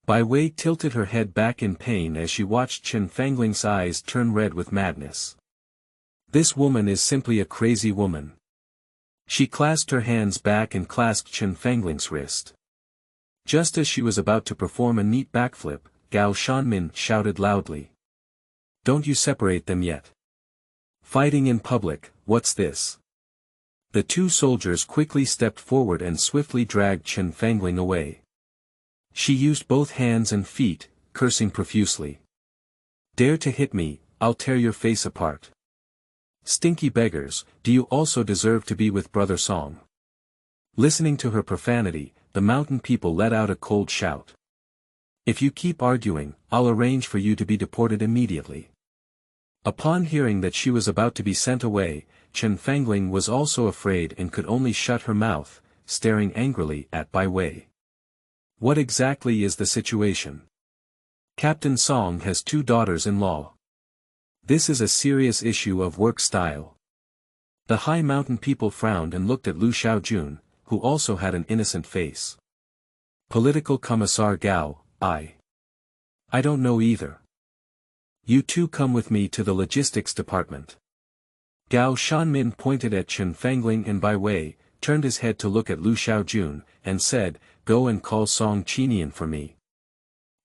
Bai Wei tilted her head back in pain as she watched Chen Fangling's eyes turn red with madness. This woman is simply a crazy woman. She clasped her hands back and clasped Chen Fangling's wrist. Just as she was about to perform a neat backflip, Gao Shanmin shouted loudly. Don't you separate them yet. Fighting in public, what's this? The two soldiers quickly stepped forward and swiftly dragged Chen Fangling away. She used both hands and feet, cursing profusely. Dare to hit me, I'll tear your face apart. Stinky beggars, do you also deserve to be with Brother Song? Listening to her profanity, the mountain people let out a cold shout. If you keep arguing, I'll arrange for you to be deported immediately. Upon hearing that she was about to be sent away, Chen Fangling was also afraid and could only shut her mouth, staring angrily at Bai Wei. What exactly is the situation? Captain Song has 2 daughters-in-law. This is a serious issue of work style. The high mountain people frowned and looked at Lu Xiaojun, who also had an innocent face. Political Commissar Gao, I don't know either. You two come with me to the logistics department. Gao Shanmin pointed at Chen Fangling and Bai Wei, turned his head to look at Lu Xiaojun, and said, Go and call Song Qinian for me.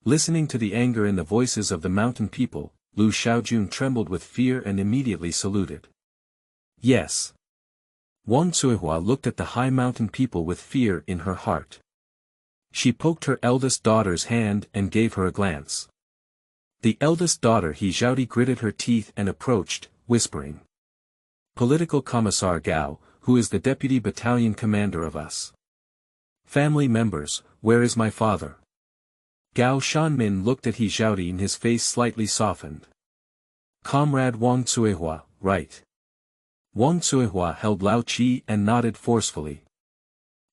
Listening to the anger in the voices of the mountain people, Lu Xiaojun trembled with fear and immediately saluted. Yes. Wang Cuihua looked at the high mountain people with fear in her heart. She poked her eldest daughter's hand and gave her a glance. The eldest daughter He Zhaodi gritted her teeth and approached, whispering. Political Commissar Gao, who is the deputy battalion commander of us. Family members, where is my father? Gao Shanmin looked at He Zhaodi and his face slightly softened. Comrade Wang Cuihua, right. Wang Cuihua held Lao Qi and nodded forcefully.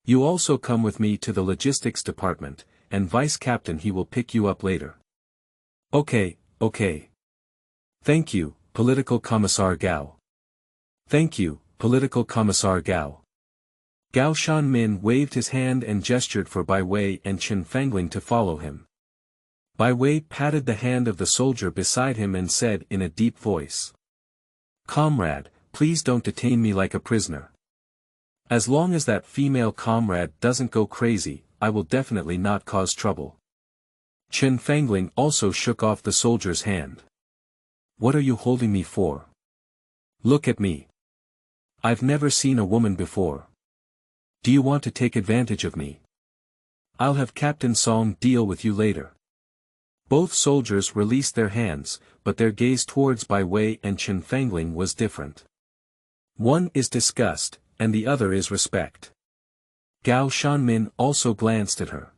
You also come with me to the logistics department, and Vice Captain he will pick you up later. Okay. Thank you, Political Commissar Gao. Thank you, Political Commissar Gao. Gao Shanmin waved his hand and gestured for Bai Wei and Chen Fangling to follow him. Bai Wei patted the hand of the soldier beside him and said in a deep voice. Comrade, please don't detain me like a prisoner. As long as that female comrade doesn't go crazy, I will definitely not cause trouble. Chen Fangling also shook off the soldier's hand. What are you holding me for? Look at me. I've never seen a woman before. Do you want to take advantage of me? I'll have Captain Song deal with you later. Both soldiers released their hands, but their gaze towards Bai Wei and Chen Fangling was different. One is disgust, and the other is respect. Gao Shanmin also glanced at her.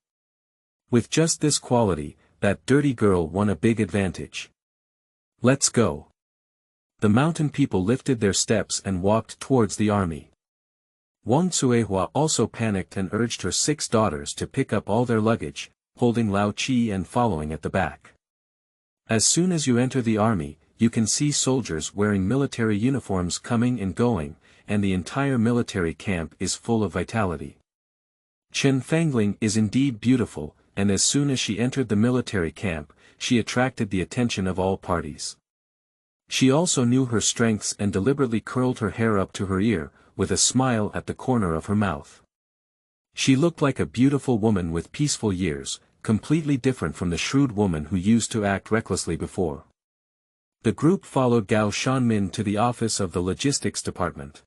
With just this quality, that dirty girl won a big advantage. Let's go. The mountain people lifted their steps and walked towards the army. Wang Cuihua also panicked and urged her 6 daughters to pick up all their luggage, holding Lao Qi and following at the back. As soon as you enter the army, you can see soldiers wearing military uniforms coming and going, and the entire military camp is full of vitality. Chen Fangling is indeed beautiful, and as soon as she entered the military camp, she attracted the attention of all parties. She also knew her strengths and deliberately curled her hair up to her ear, with a smile at the corner of her mouth. She looked like a beautiful woman with peaceful years, completely different from the shrewd woman who used to act recklessly before. The group followed Gao Shanmin to the office of the logistics department.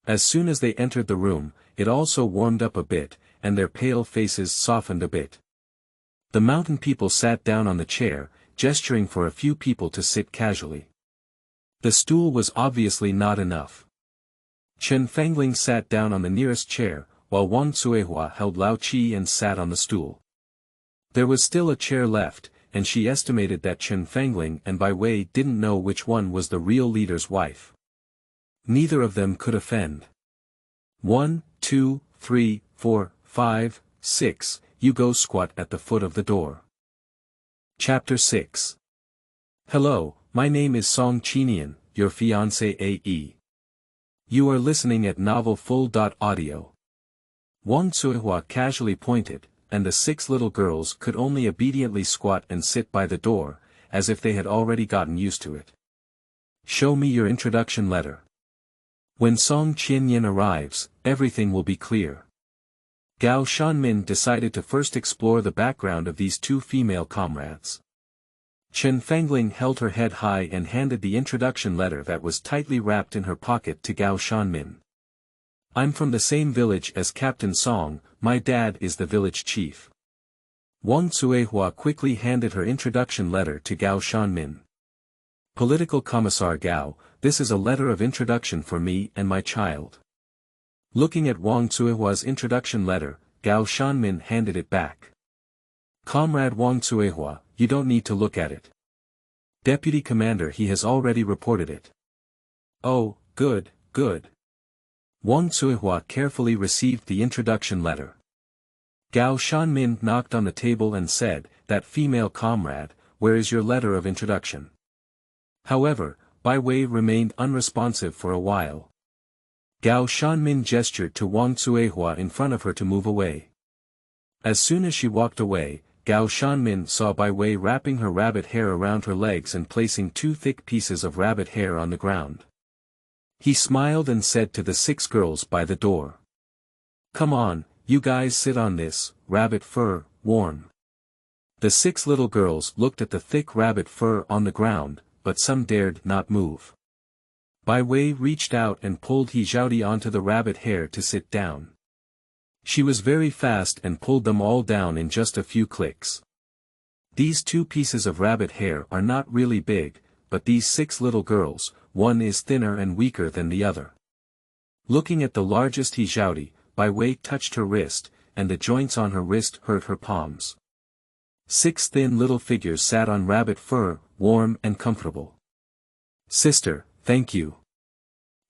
As soon as they entered the room, it also warmed up a bit, and their pale faces softened a bit. The mountain people sat down on the chair, gesturing for a few people to sit casually. The stool was obviously not enough. Chen Fangling sat down on the nearest chair, while Wang Cuihua held Lao Qi and sat on the stool. There was still a chair left, and she estimated that Chen Fangling and Bai Wei didn't know which one was the real leader's wife. Neither of them could offend. 1, 2, 3, 4, 5, 6, you go squat at the foot of the door. Chapter 6. Hello, my name is Song Qinian, your fiancé AE. You are listening at novelfull.audio. Wang Cuihua casually pointed, and the 6 little girls could only obediently squat and sit by the door, as if they had already gotten used to it. Show me your introduction letter. When Song Qinian arrives, everything will be clear. Gao Shanmin decided to first explore the background of these 2 female comrades. Chen Fangling held her head high and handed the introduction letter that was tightly wrapped in her pocket to Gao Shanmin. I'm from the same village as Captain Song, my dad is the village chief. Wang Cuihua quickly handed her introduction letter to Gao Shanmin. Political Commissar Gao, this is a letter of introduction for me and my child. Looking at Wang Cuihua's introduction letter, Gao Shanmin handed it back. Comrade Wang Cuihua, you don't need to look at it. Deputy Commander, he has already reported it. Oh, good, good. Wang Cuihua carefully received the introduction letter. Gao Shanmin knocked on the table and said, that female comrade, where is your letter of introduction? However, Bai Wei remained unresponsive for a while. Gao Shanmin gestured to Wang Cuihua in front of her to move away. As soon as she walked away, Gao Shanmin saw Bai Wei wrapping her rabbit hair around her legs and placing 2 thick pieces of rabbit hair on the ground. He smiled and said to the 6 girls by the door. Come on, you guys sit on this, rabbit fur, warm. The 6 little girls looked at the thick rabbit fur on the ground, but some dared not move. Bai Wei reached out and pulled He Zhaodi onto the rabbit hair to sit down. She was very fast and pulled them all down in just a few clicks. These 2 pieces of rabbit hair are not really big, but these 6 little girls, one is thinner and weaker than the other. Looking at the largest He Zhaodi, Bai Wei touched her wrist, and the joints on her wrist hurt her palms. 6 thin little figures sat on rabbit fur, warm and comfortable. Sister, thank you.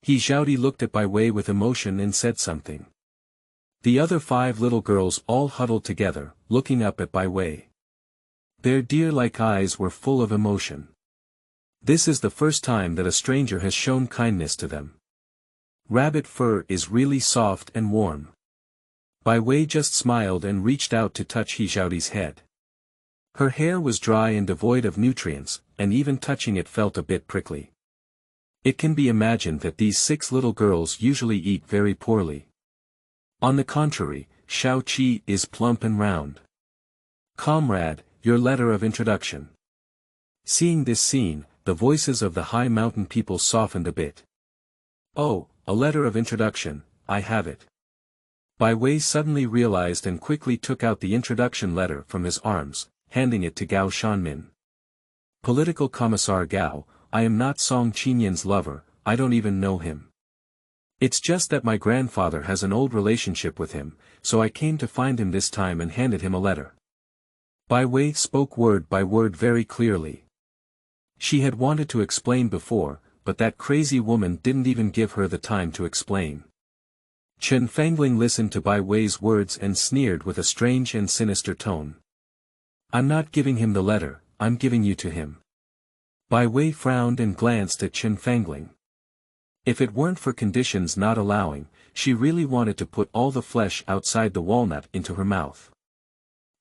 He Zhaodi looked at Bai Wei with emotion and said something. The other 5 little girls all huddled together, looking up at Bai Wei. Their deer-like eyes were full of emotion. This is the first time that a stranger has shown kindness to them. Rabbit fur is really soft and warm. Bai Wei just smiled and reached out to touch He Zhaodi's head. Her hair was dry and devoid of nutrients, and even touching it felt a bit prickly. It can be imagined that these 6 little girls usually eat very poorly. On the contrary, Xiao Qi is plump and round. Comrade, your letter of introduction. Seeing this scene, the voices of the high mountain people softened a bit. Oh, a letter of introduction, I have it. Bai Wei suddenly realized and quickly took out the introduction letter from his arms, handing it to Gao Shanmin. Political Commissar Gao, I am not Song Qinian's lover, I don't even know him. It's just that my grandfather has an old relationship with him, so I came to find him this time and handed him a letter. Bai Wei spoke word by word very clearly. She had wanted to explain before, but that crazy woman didn't even give her the time to explain. Chen Fangling listened to Bai Wei's words and sneered with a strange and sinister tone. I'm not giving him the letter, I'm giving you to him. Bai Wei frowned and glanced at Chen Fangling. If it weren't for conditions not allowing, she really wanted to put all the flesh outside the walnut into her mouth.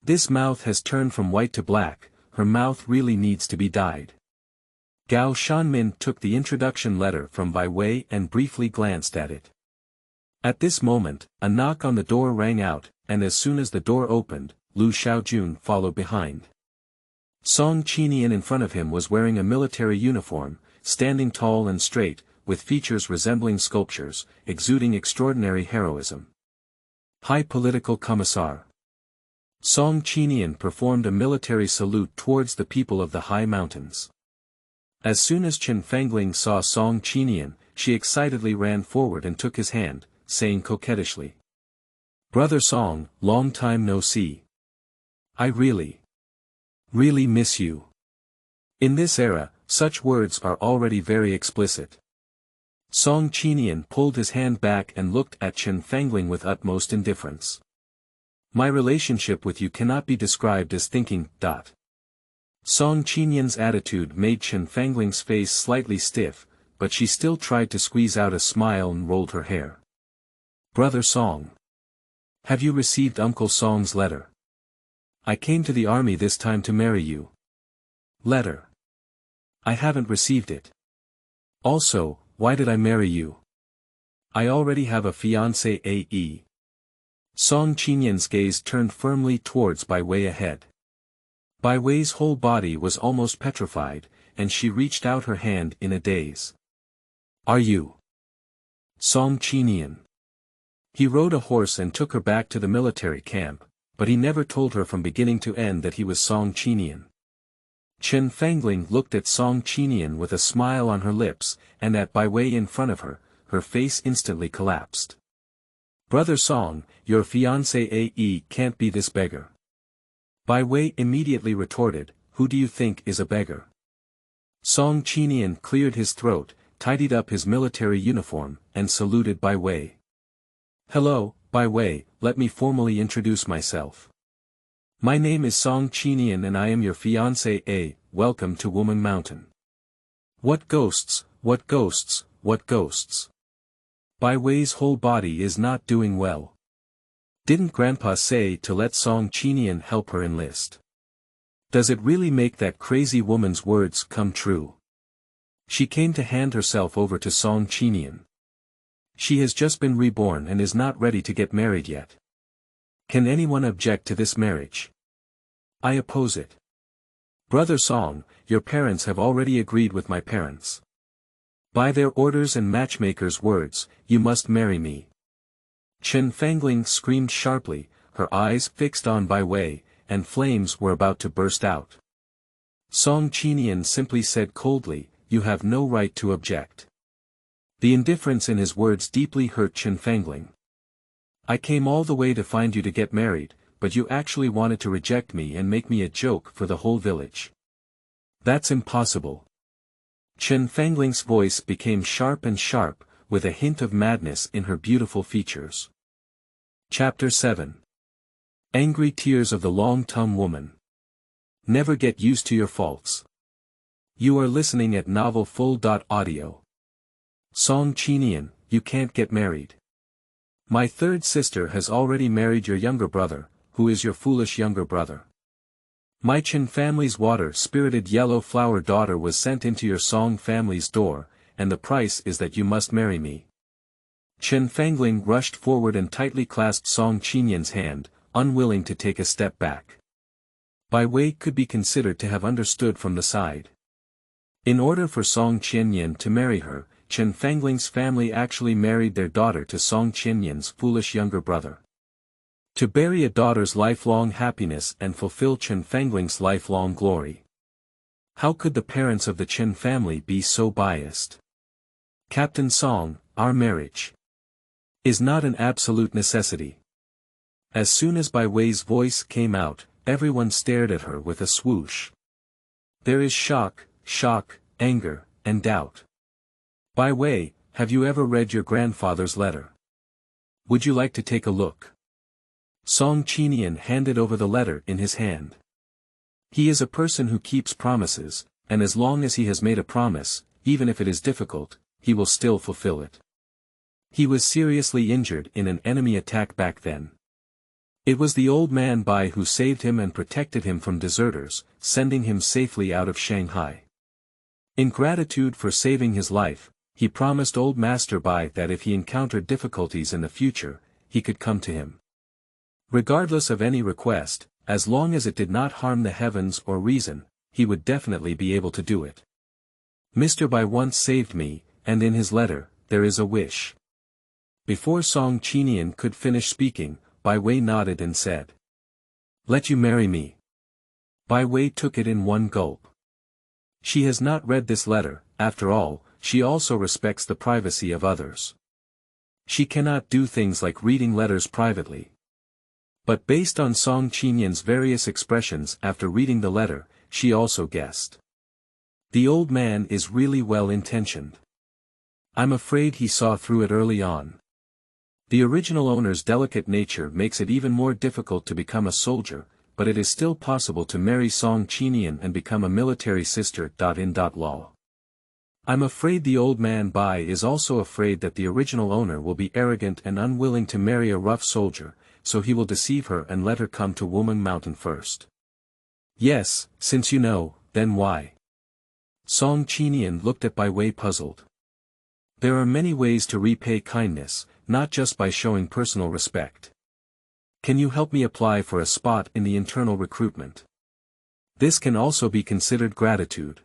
This mouth has turned from white to black, her mouth really needs to be dyed. Gao Shanmin took the introduction letter from Bai Wei and briefly glanced at it. At this moment, a knock on the door rang out, and as soon as the door opened, Lu Xiaojun followed behind. Song Qinian in front of him was wearing a military uniform, standing tall and straight, with features resembling sculptures, exuding extraordinary heroism. High Political Commissar. Song Qinian performed a military salute towards the people of the high mountains. As soon as Chen Fangling saw Song Qinian, she excitedly ran forward and took his hand, saying coquettishly. Brother Song, long time no see. I really miss you. In this era, such words are already very explicit. Song Qinian pulled his hand back and looked at Chen Fangling with utmost indifference. My relationship with you cannot be described as thinking. Song Qinian's attitude made Chen Fangling's face slightly stiff, but she still tried to squeeze out a smile and rolled her hair. Brother Song. Have you received Uncle Song's letter? I came to the army this time to marry you. Letter. I haven't received it. Also, why did I marry you? I already have a fiancé AE. Song Qinian's gaze turned firmly towards Bai Wei ahead. Bai Wei's whole body was almost petrified, and she reached out her hand in a daze. Are you Song Qinian? He rode a horse and took her back to the military camp, but he never told her from beginning to end that he was Song Qinian. Chen Fangling looked at Song Qinian with a smile on her lips, and at Bai Wei in front of her face instantly collapsed. "Brother Song, your fiancé can't be this beggar." Bai Wei immediately retorted, "Who do you think is a beggar?" Song Qinian cleared his throat, tidied up his military uniform, and saluted Bai Wei. "Hello, Bai Wei, let me formally introduce myself. My name is Song Qinian and I am your fiancé. Welcome to Woman Mountain." "What ghosts, what ghosts, what ghosts?" Bai Wei's whole body is not doing well. Didn't Grandpa say to let Song Qinian help her enlist? Does it really make that crazy woman's words come true? She came to hand herself over to Song Qinian. She has just been reborn and is not ready to get married yet. Can anyone object to this marriage? I oppose it. Brother Song, your parents have already agreed with my parents. By their orders and matchmaker's words, you must marry me. Chen Fangling screamed sharply, her eyes fixed on Bai Wei, and flames were about to burst out. Song Qinian simply said coldly, "You have no right to object." The indifference in his words deeply hurt Chen Fangling. "I came all the way to find you to get married, but you actually wanted to reject me and make me a joke for the whole village. That's impossible." Chen Fangling's voice became sharp and sharp, with a hint of madness in her beautiful features. Chapter 7. Angry Tears of the Long-Tongue Woman. Never get used to your faults. You are listening at novelfull.audio. Song Qinian, you can't get married. My third sister has already married your younger brother, who is your foolish younger brother. My Chen family's water-spirited yellow flower daughter was sent into your Song family's door, and the price is that you must marry me. Chen Fangling rushed forward and tightly clasped Song Qinian's hand, unwilling to take a step back. Bai Wei could be considered to have understood from the side. In order for Song Qinian to marry her, Chen Fangling's family actually married their daughter to Song Qinian's foolish younger brother. To bury a daughter's lifelong happiness and fulfill Chen Fangling's lifelong glory. How could the parents of the Chen family be so biased? Captain Song, our marriage is not an absolute necessity. As soon as Bai Wei's voice came out, everyone stared at her with a swoosh. There is shock, anger, and doubt. Bai Wei, have you ever read your grandfather's letter? Would you like to take a look? Song Qinian handed over the letter in his hand. He is a person who keeps promises, and as long as he has made a promise, even if it is difficult, he will still fulfill it. He was seriously injured in an enemy attack back then. It was the old man Bai who saved him and protected him from deserters, sending him safely out of Shanghai. In gratitude for saving his life, he promised old Master Bai that if he encountered difficulties in the future, he could come to him. Regardless of any request, as long as it did not harm the heavens or reason, he would definitely be able to do it. Mr. Bai once saved me, and in his letter, there is a wish. Before Song Qinian could finish speaking, Bai Wei nodded and said, "Let you marry me." Bai Wei took it in one gulp. She has not read this letter, after all, she also respects the privacy of others. She cannot do things like reading letters privately. But based on Song Qinian's various expressions after reading the letter, she also guessed. The old man is really well-intentioned. I'm afraid he saw through it early on. The original owner's delicate nature makes it even more difficult to become a soldier, but it is still possible to marry Song Qinian and become a military sister. Lol. I'm afraid the old man Bai is also afraid that the original owner will be arrogant and unwilling to marry a rough soldier, so he will deceive her and let her come to Woman Mountain first. Yes, since you know, then why? Song Qinian looked at Bai Wei puzzled. There are many ways to repay kindness, not just by showing personal respect. Can you help me apply for a spot in the internal recruitment? This can also be considered gratitude.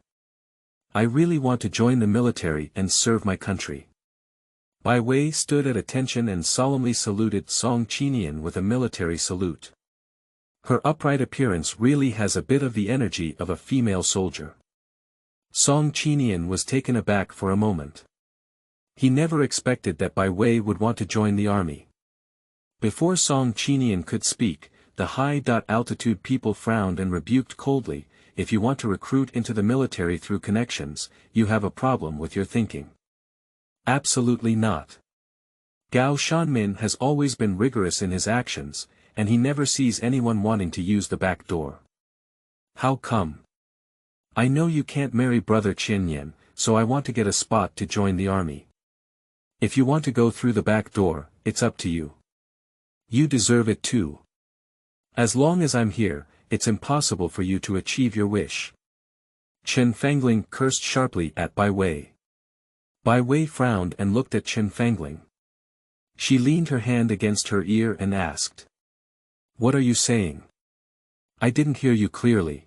I really want to join the military and serve my country. Bai Wei stood at attention and solemnly saluted Song Qinian with a military salute. Her upright appearance really has a bit of the energy of a female soldier. Song Qinian was taken aback for a moment. He never expected that Bai Wei would want to join the army. Before Song Qinian could speak, the high-altitude people frowned and rebuked coldly, "If you want to recruit into the military through connections, you have a problem with your thinking." Absolutely not. Gao Shanmin has always been rigorous in his actions, and he never sees anyone wanting to use the back door. How come? I know you can't marry brother Qinian, so I want to get a spot to join the army. If you want to go through the back door, it's up to you. You deserve it too. As long as I'm here, it's impossible for you to achieve your wish. Chen Fangling cursed sharply at Bai Wei. Bai Wei frowned and looked at Chen Fangling. She leaned her hand against her ear and asked, "What are you saying? I didn't hear you clearly."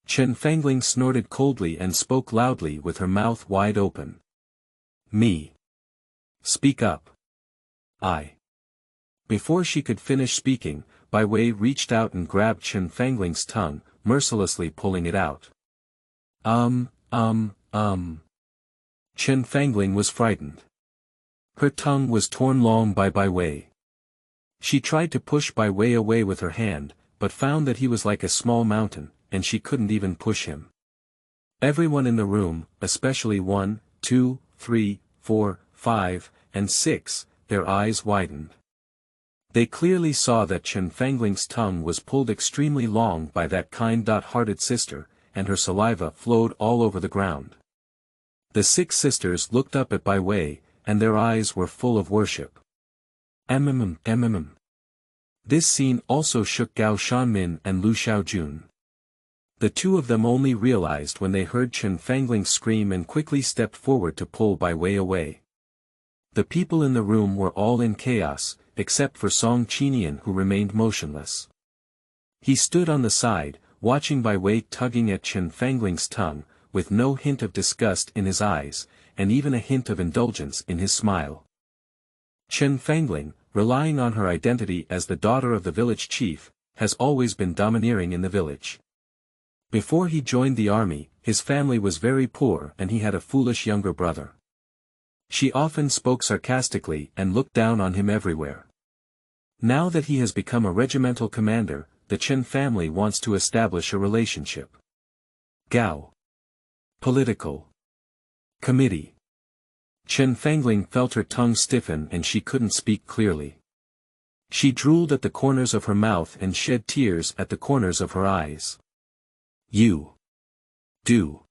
Chen Fangling snorted coldly and spoke loudly with her mouth wide open. "Me. Speak up. I." Before she could finish speaking, Bai Wei reached out and grabbed Chen Fangling's tongue, mercilessly pulling it out. Chen Fangling was frightened. Her tongue was torn long by Bai Wei. She tried to push Bai Wei away with her hand, but found that he was like a small mountain, and she couldn't even push him. Everyone in the room, especially 1, 2, 3, 4, 5, and 6, their eyes widened. They clearly saw that Chen Fangling's tongue was pulled extremely long by that kind-hearted sister, and her saliva flowed all over the ground. The 6 sisters looked up at Bai Wei, and their eyes were full of worship. This scene also shook Gao Shanmin and Lu Xiaojun. The two of them only realized when they heard Chen Fangling scream and quickly stepped forward to pull Bai Wei away. The people in the room were all in chaos, except for Song Qinian, who remained motionless. He stood on the side, watching Bai Wei tugging at Chen Fangling's tongue, with no hint of disgust in his eyes, and even a hint of indulgence in his smile. Chen Fangling, relying on her identity as the daughter of the village chief, has always been domineering in the village. Before he joined the army, his family was very poor and he had a foolish younger brother. She often spoke sarcastically and looked down on him everywhere. Now that he has become a regimental commander, the Chen family wants to establish a relationship. Gao. Political Committee. Chen Fangling felt her tongue stiffen and she couldn't speak clearly. She drooled at the corners of her mouth and shed tears at the corners of her eyes. You. Do.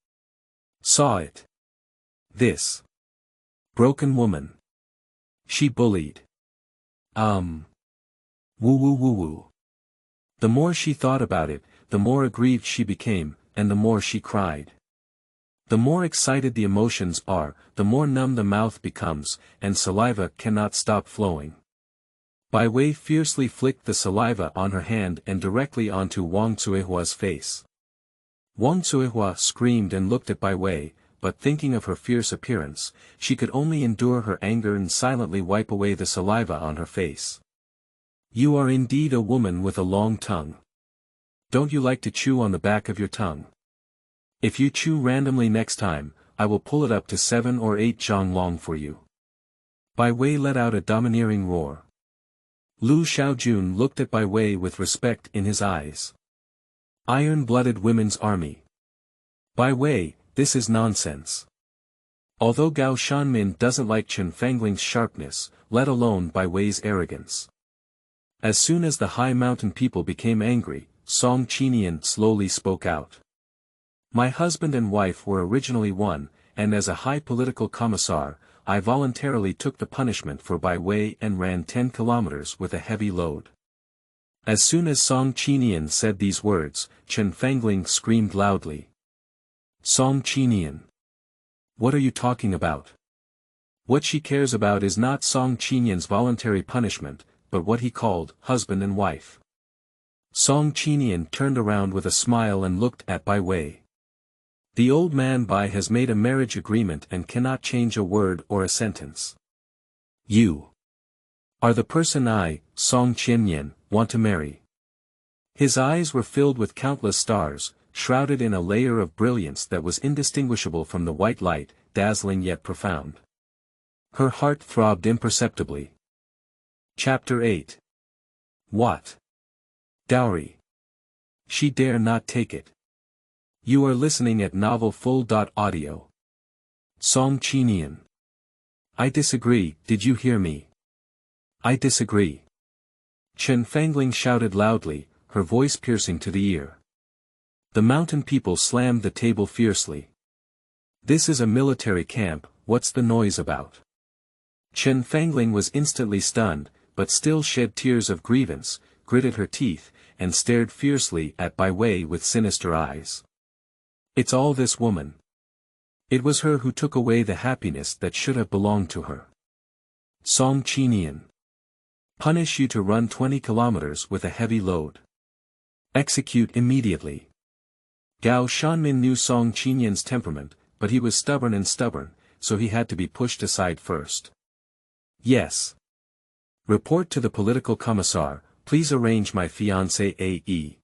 Saw it. This. Broken woman. She bullied. Woo woo woo woo. The more she thought about it, the more aggrieved she became, and the more she cried. The more excited the emotions are, the more numb the mouth becomes, and saliva cannot stop flowing. Bai Wei fiercely flicked the saliva on her hand and directly onto Wang Zuihua's face. Wang Zuihua screamed and looked at Bai Wei, but thinking of her fierce appearance, she could only endure her anger and silently wipe away the saliva on her face. You are indeed a woman with a long tongue. Don't you like to chew on the back of your tongue? If you chew randomly next time, I will pull it up to 7 or 8 zhang long for you. Bai Wei let out a domineering roar. Lu Xiaojun looked at Bai Wei with respect in his eyes. Iron-blooded women's army. Bai Wei, this is nonsense. Although Gao Shanmin doesn't like Chen Fangling's sharpness, let alone Bai Wei's arrogance. As soon as the high mountain people became angry, Song Qinian slowly spoke out. My husband and wife were originally one, and as a high political commissar, I voluntarily took the punishment for Bai Wei and ran 10 kilometers with a heavy load. As soon as Song Qinian said these words, Chen Fangling screamed loudly. Song Qinian. What are you talking about? What she cares about is not Song Qinian's voluntary punishment, but what he called husband and wife. Song Qinian turned around with a smile and looked at Bai Wei. The old man Bai has made a marriage agreement and cannot change a word or a sentence. You are the person I, Song Qinian, want to marry. His eyes were filled with countless stars, shrouded in a layer of brilliance that was indistinguishable from the white light, dazzling yet profound. Her heart throbbed imperceptibly. Chapter 8. What? Dowry. She dare not take it. You are listening at novelfull.audio. Song Qinian. I disagree, did you hear me? I disagree. Chen Fangling shouted loudly, her voice piercing to the ear. The mountain people slammed the table fiercely. This is a military camp, what's the noise about? Chen Fangling was instantly stunned, but still shed tears of grievance, gritted her teeth, and stared fiercely at Bai Wei with sinister eyes. It's all this woman. It was her who took away the happiness that should have belonged to her. Song Qinian. Punish you to run 20 kilometers with a heavy load. Execute immediately. Gao Shanmin knew Song Qinian's temperament, but he was stubborn, so he had to be pushed aside first. Yes. Report to the political commissar, please arrange my fiancé A.E.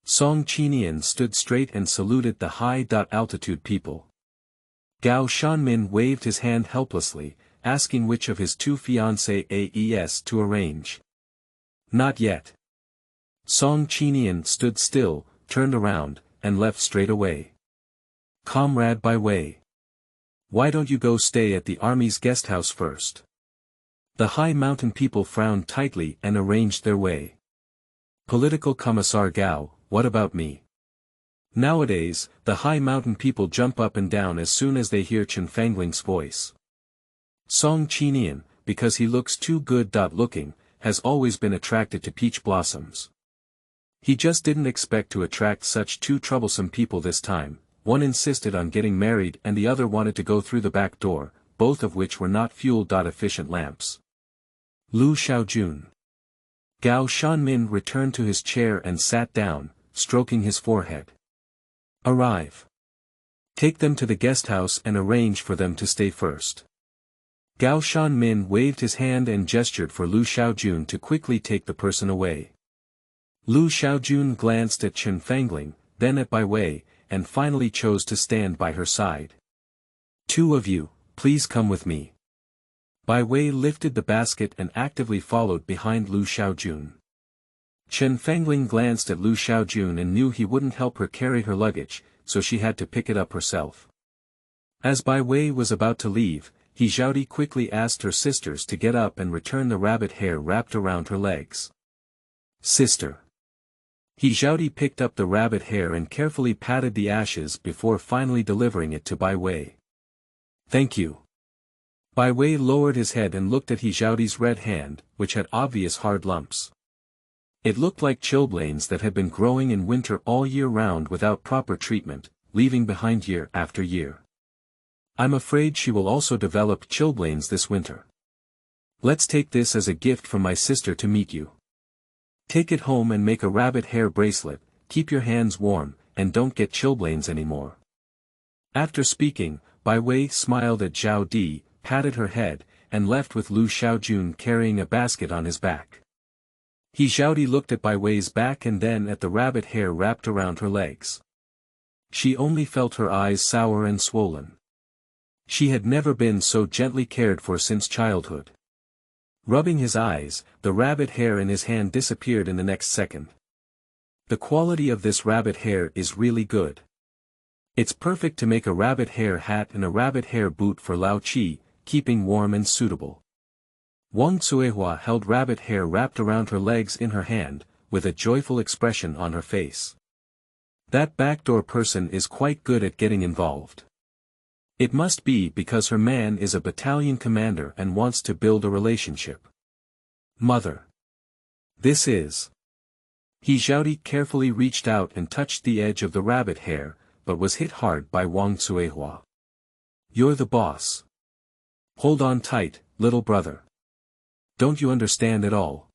Song Qinian stood straight and saluted the high-altitude people. Gao Shanmin waved his hand helplessly, asking which of his two fiancé AES to arrange. Not yet. Song Qinian stood still, turned around, and left straight away. Comrade Bai Wei. Why don't you go stay at the army's guesthouse first? The high mountain people frowned tightly and arranged their way. Political Commissar Gao, what about me? Nowadays, the high mountain people jump up and down as soon as they hear Chen Fangling's voice. Song Qinian, because he looks too good-looking, has always been attracted to peach blossoms. He just didn't expect to attract such two troublesome people this time. One insisted on getting married and the other wanted to go through the back door, both of which were not fuel-efficient lamps. Lu Xiaojun. Gao Shanmin returned to his chair and sat down, stroking his forehead. Arrive. Take them to the guesthouse and arrange for them to stay first. Gao Shanmin waved his hand and gestured for Lu Xiaojun to quickly take the person away. Lu Xiaojun glanced at Chen Fangling, then at Bai Wei, and finally chose to stand by her side. Two of you, please come with me. Bai Wei lifted the basket and actively followed behind Lu Xiaojun. Chen Fangling glanced at Lu Xiaojun and knew he wouldn't help her carry her luggage, so she had to pick it up herself. As Bai Wei was about to leave, He Zhaodi quickly asked her sisters to get up and return the rabbit hair wrapped around her legs. Sister. He Zhaodi picked up the rabbit hair and carefully patted the ashes before finally delivering it to Bai Wei. Thank you. Bai Wei lowered his head and looked at He Zhaodi's red hand, which had obvious hard lumps. It looked like chilblains that had been growing in winter all year round without proper treatment, leaving behind year after year. I'm afraid she will also develop chilblains this winter. Let's take this as a gift from my sister to meet you. Take it home and make a rabbit hair bracelet, keep your hands warm, and don't get chilblains anymore. After speaking, Bai Wei smiled at Zhao Di, patted her head, and left with Lu Xiaojun carrying a basket on his back. He Zhaodi looked at Bai Wei's back and then at the rabbit hair wrapped around her legs. She only felt her eyes sour and swollen. She had never been so gently cared for since childhood. Rubbing his eyes, the rabbit hair in his hand disappeared in the next second. The quality of this rabbit hair is really good. It's perfect to make a rabbit hair hat and a rabbit hair boot for Lao Qi, keeping warm and suitable. Wang Cuehua held rabbit hair wrapped around her legs in her hand, with a joyful expression on her face. That backdoor person is quite good at getting involved. It must be because her man is a battalion commander and wants to build a relationship. Mother. This is. He Zhaodi carefully reached out and touched the edge of the rabbit hair, but was hit hard by Wang Cuehua. You're the boss. Hold on tight, little brother. Don't you understand at all?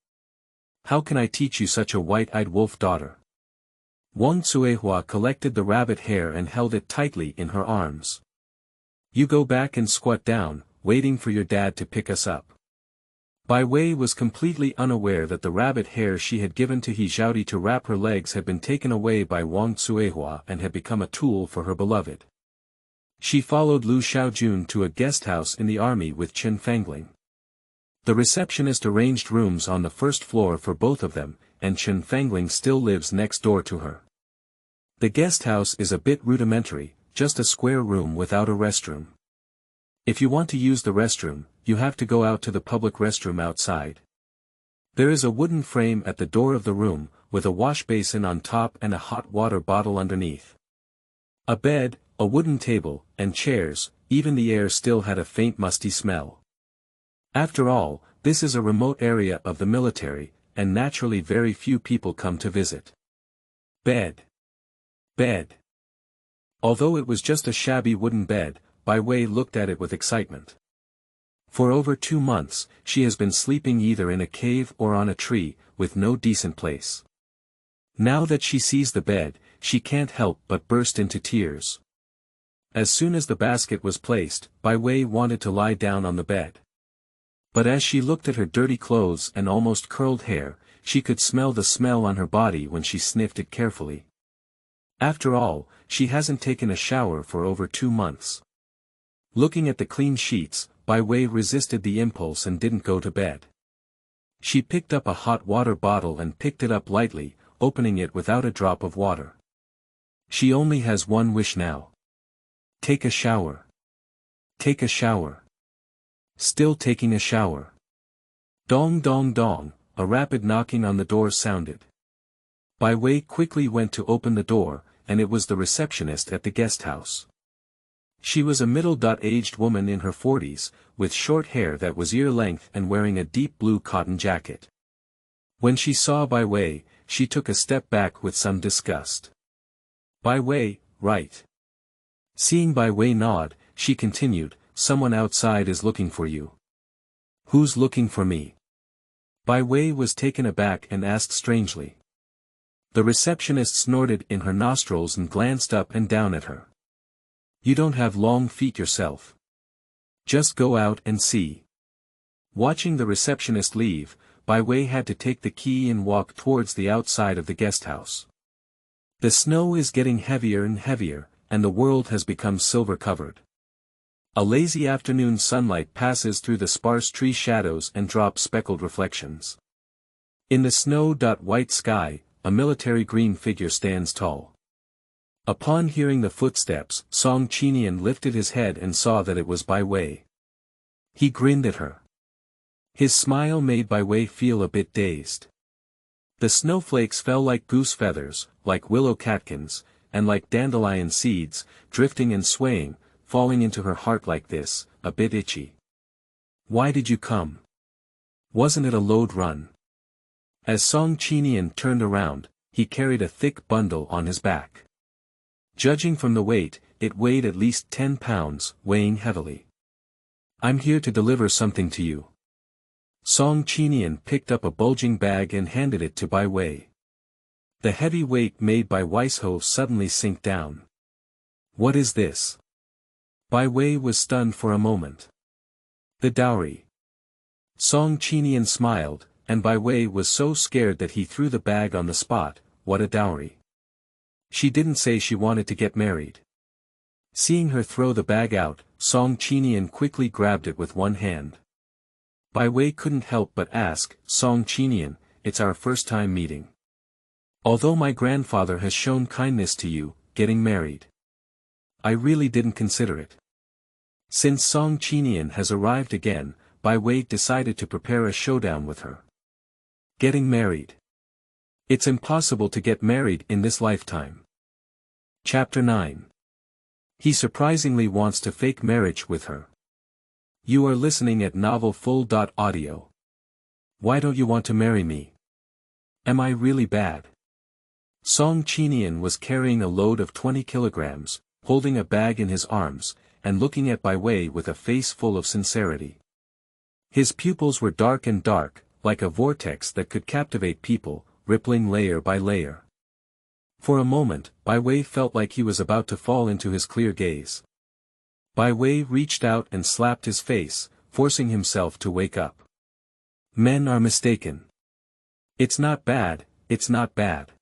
How can I teach you such a white-eyed wolf daughter? Wang Cuehua collected the rabbit hair and held it tightly in her arms. You go back and squat down, waiting for your dad to pick us up. Bai Wei was completely unaware that the rabbit hair she had given to He Zhaodi to wrap her legs had been taken away by Wang Cuihua and had become a tool for her beloved. She followed Lu Xiaojun to a guest house in the army with Chen Fangling. The receptionist arranged rooms on the first floor for both of them, and Chen Fangling still lives next door to her. The guest house is a bit rudimentary, just a square room without a restroom. If you want to use the restroom, you have to go out to the public restroom outside. There is a wooden frame at the door of the room, with a wash basin on top and a hot water bottle underneath. A bed, a wooden table, and chairs, even the air still had a faint musty smell. After all, this is a remote area of the military, and naturally very few people come to visit. Bed. Bed. Although it was just a shabby wooden bed, Bai Wei looked at it with excitement. For over 2 months, she has been sleeping either in a cave or on a tree, with no decent place. Now that she sees the bed, she can't help but burst into tears. As soon as the basket was placed, Bai Wei wanted to lie down on the bed. But as she looked at her dirty clothes and almost curled hair, she could smell the smell on her body when she sniffed it carefully. After all, she hasn't taken a shower for over 2 months. Looking at the clean sheets, Bai Wei resisted the impulse and didn't go to bed. She picked up a hot water bottle and picked it up lightly, opening it without a drop of water. She only has one wish now. Take a shower. Take a shower. Still taking a shower. Dong dong dong, a rapid knocking on the door sounded. Bai Wei quickly went to open the door, and it was the receptionist at the guest house. She was a middle-aged woman in her 40s, with short hair that was ear-length and wearing a deep blue cotton jacket. When she saw Bai Wei, she took a step back with some disgust. Bai Wei, right. Seeing Bai Wei nod, she continued, someone outside is looking for you. Who's looking for me? Bai Wei was taken aback and asked strangely. The receptionist snorted in her nostrils and glanced up and down at her. You don't have long feet yourself. Just go out and see. Watching the receptionist leave, Bai Wei had to take the key and walk towards the outside of the guest house. The snow is getting heavier and heavier, and the world has become silver-covered. A lazy afternoon sunlight passes through the sparse tree shadows and drops speckled reflections. In the snow-white sky, a military green figure stands tall. Upon hearing the footsteps, Song Qinian lifted his head and saw that it was Bai Wei. He grinned at her. His smile made Bai Wei feel a bit dazed. The snowflakes fell like goose feathers, like willow catkins, and like dandelion seeds, drifting and swaying, falling into her heart like this, a bit itchy. Why did you come? Wasn't it a load run? As Song Qinian turned around, he carried a thick bundle on his back. Judging from the weight, it weighed at least 10 pounds, weighing heavily. I'm here to deliver something to you. Song Qinian picked up a bulging bag and handed it to Bai Wei. The heavy weight made Bai Wei's suddenly sink down. What is this? Bai Wei was stunned for a moment. The dowry. Song Qinian smiled, and Bai Wei was so scared that he threw the bag on the spot. What a dowry. She didn't say she wanted to get married. Seeing her throw the bag out, Song Qinian quickly grabbed it with one hand. Bai Wei couldn't help but ask, Song Qinian, it's our first time meeting. Although my grandfather has shown kindness to you, getting married. I really didn't consider it. Since Song Qinian has arrived again, Bai Wei decided to prepare a showdown with her. Getting married. It's impossible to get married in this lifetime. Chapter 9. He surprisingly wants to fake marriage with her. You are listening at novelfull.audio. Why don't you want to marry me? Am I really bad? Song Qinian was carrying a load of 20 kilograms, holding a bag in his arms, and looking at Bai Wei with a face full of sincerity. His pupils were dark and dark, like a vortex that could captivate people, rippling layer by layer. For a moment, Bai Wei felt like he was about to fall into his clear gaze. Bai Wei reached out and slapped his face, forcing himself to wake up. Men are mistaken. It's not bad, it's not bad.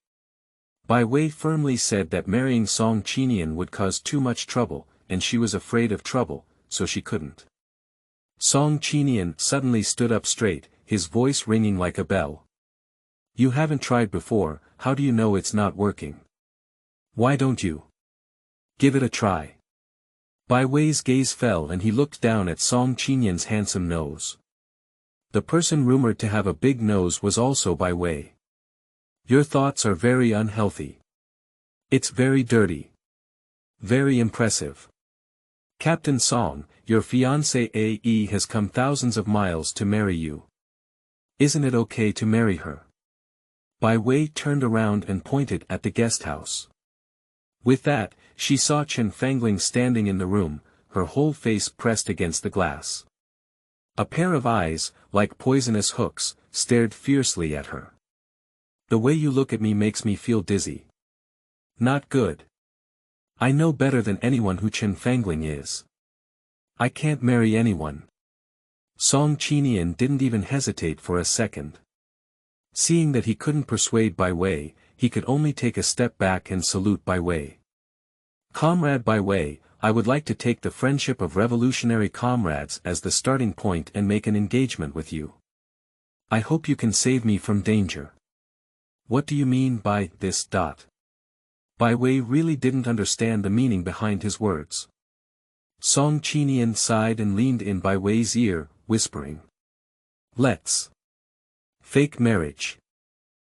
Bai Wei firmly said that marrying Song Qinian would cause too much trouble, and she was afraid of trouble, so she couldn't. Song Qinian suddenly stood up straight, his voice ringing like a bell. You haven't tried before, how do you know it's not working? Why don't you? Give it a try. Bai Wei's gaze fell and he looked down at Song Qinian's handsome nose. The person rumored to have a big nose was also Bai Wei. Your thoughts are very unhealthy. It's very dirty. Very impressive. Captain Song, your fiancée AE has come thousands of miles to marry you. Isn't it okay to marry her? Bai Wei turned around and pointed at the guest house. With that, she saw Chen Fangling standing in the room, her whole face pressed against the glass. A pair of eyes, like poisonous hooks, stared fiercely at her. The way you look at me makes me feel dizzy. Not good. I know better than anyone who Chen Fangling is. I can't marry anyone. Song Qinian didn't even hesitate for a second. Seeing that he couldn't persuade Bai Wei, he could only take a step back and salute Bai Wei. Comrade Bai Wei, I would like to take the friendship of revolutionary comrades as the starting point and make an engagement with you. I hope you can save me from danger. What do you mean by this? Bai Wei really didn't understand the meaning behind his words. Song Qinian sighed and leaned in Bai Wei's ear, whispering. Let's. Fake marriage.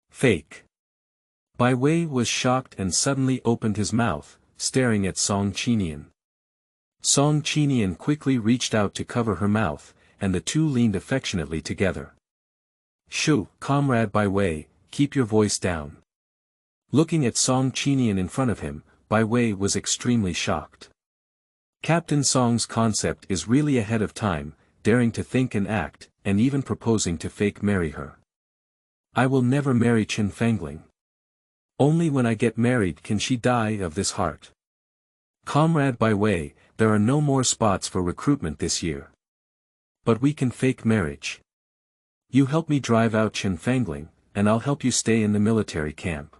Fake. Bai Wei was shocked and suddenly opened his mouth, staring at Song Qinian. Song Qinian quickly reached out to cover her mouth, and the two leaned affectionately together. Shoo, Comrade Bai Wei, keep your voice down. Looking at Song Qinian in front of him, Bai Wei was extremely shocked. Captain Song's concept is really ahead of time, daring to think and act, and even proposing to fake marry her. I will never marry Chen Fangling. Only when I get married can she die of this heart. Comrade Bai Wei, there are no more spots for recruitment this year. But we can fake marriage. You help me drive out Chen Fangling, and I'll help you stay in the military camp.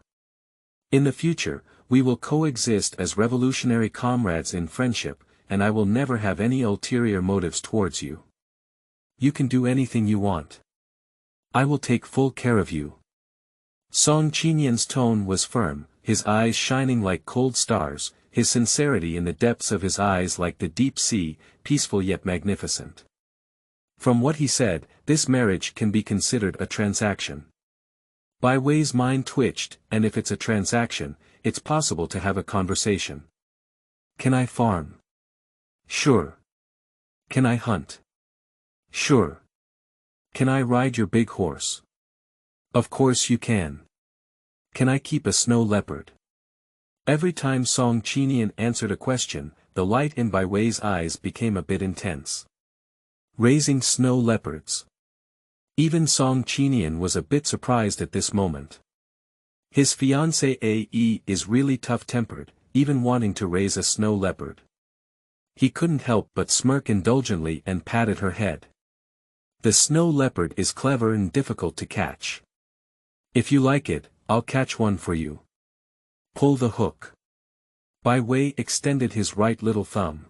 In the future, we will coexist as revolutionary comrades in friendship, and I will never have any ulterior motives towards you. You can do anything you want. I will take full care of you. Song Qinian's tone was firm, his eyes shining like cold stars, his sincerity in the depths of his eyes like the deep sea, peaceful yet magnificent. From what he said, this marriage can be considered a transaction. Bai Wei's mind twitched, and if it's a transaction, it's possible to have a conversation. Can I farm? Sure. Can I hunt? Sure. Can I ride your big horse? Of course you can. Can I keep a snow leopard? Every time Song Qinian answered a question, the light in Bai Wei's eyes became a bit intense. Raising snow leopards. Even Song Qinian was a bit surprised at this moment. His fiancée AE is really tough-tempered, even wanting to raise a snow leopard. He couldn't help but smirk indulgently and patted her head. The snow leopard is clever and difficult to catch. If you like it, I'll catch one for you. Pull the hook. Bai Wei extended his right little thumb.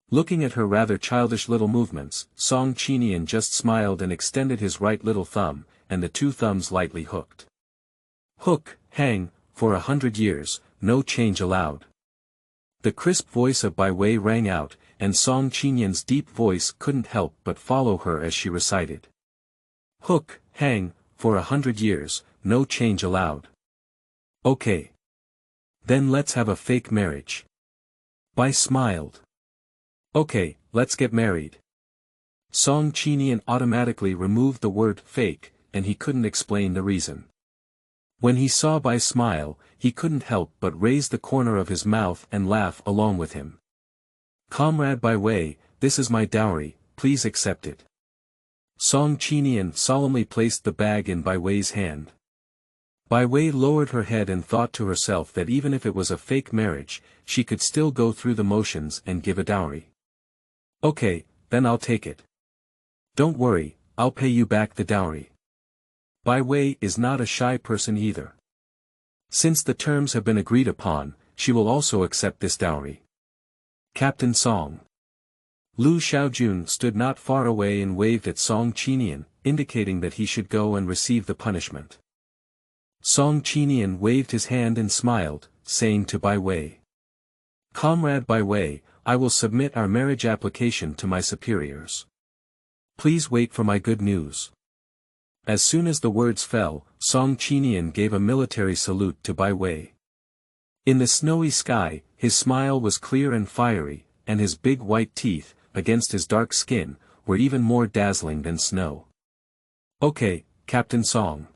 Looking at her rather childish little movements, Song Qinian just smiled and extended his right little thumb, and the two thumbs lightly hooked. Hook, hang, for 100 years, no change allowed. The crisp voice of Bai Wei rang out, and Song Qinian's deep voice couldn't help but follow her as she recited. Hook, hang, for 100 years, no change allowed. Okay. Then let's have a fake marriage. Bai smiled. Okay, let's get married. Song Qinian automatically removed the word fake, and he couldn't explain the reason. When he saw Bai smile, he couldn't help but raise the corner of his mouth and laugh along with him. Comrade Bai Wei, this is my dowry, please accept it. Song Qinian solemnly placed the bag in Bai Wei's hand. Bai Wei lowered her head and thought to herself that even if it was a fake marriage, she could still go through the motions and give a dowry. Okay, then I'll take it. Don't worry, I'll pay you back the dowry. Bai Wei is not a shy person either. Since the terms have been agreed upon, she will also accept this dowry. Captain Song. Lu Xiaojun stood not far away and waved at Song Qinian, indicating that he should go and receive the punishment. Song Qinian waved his hand and smiled, saying to Bai Wei, "Comrade Bai Wei, I will submit our marriage application to my superiors. Please wait for my good news." As soon as the words fell, Song Qinian gave a military salute to Bai Wei. In the snowy sky, his smile was clear and fiery, and his big white teeth, against his dark skin, were even more dazzling than snow. "Okay, Captain Song."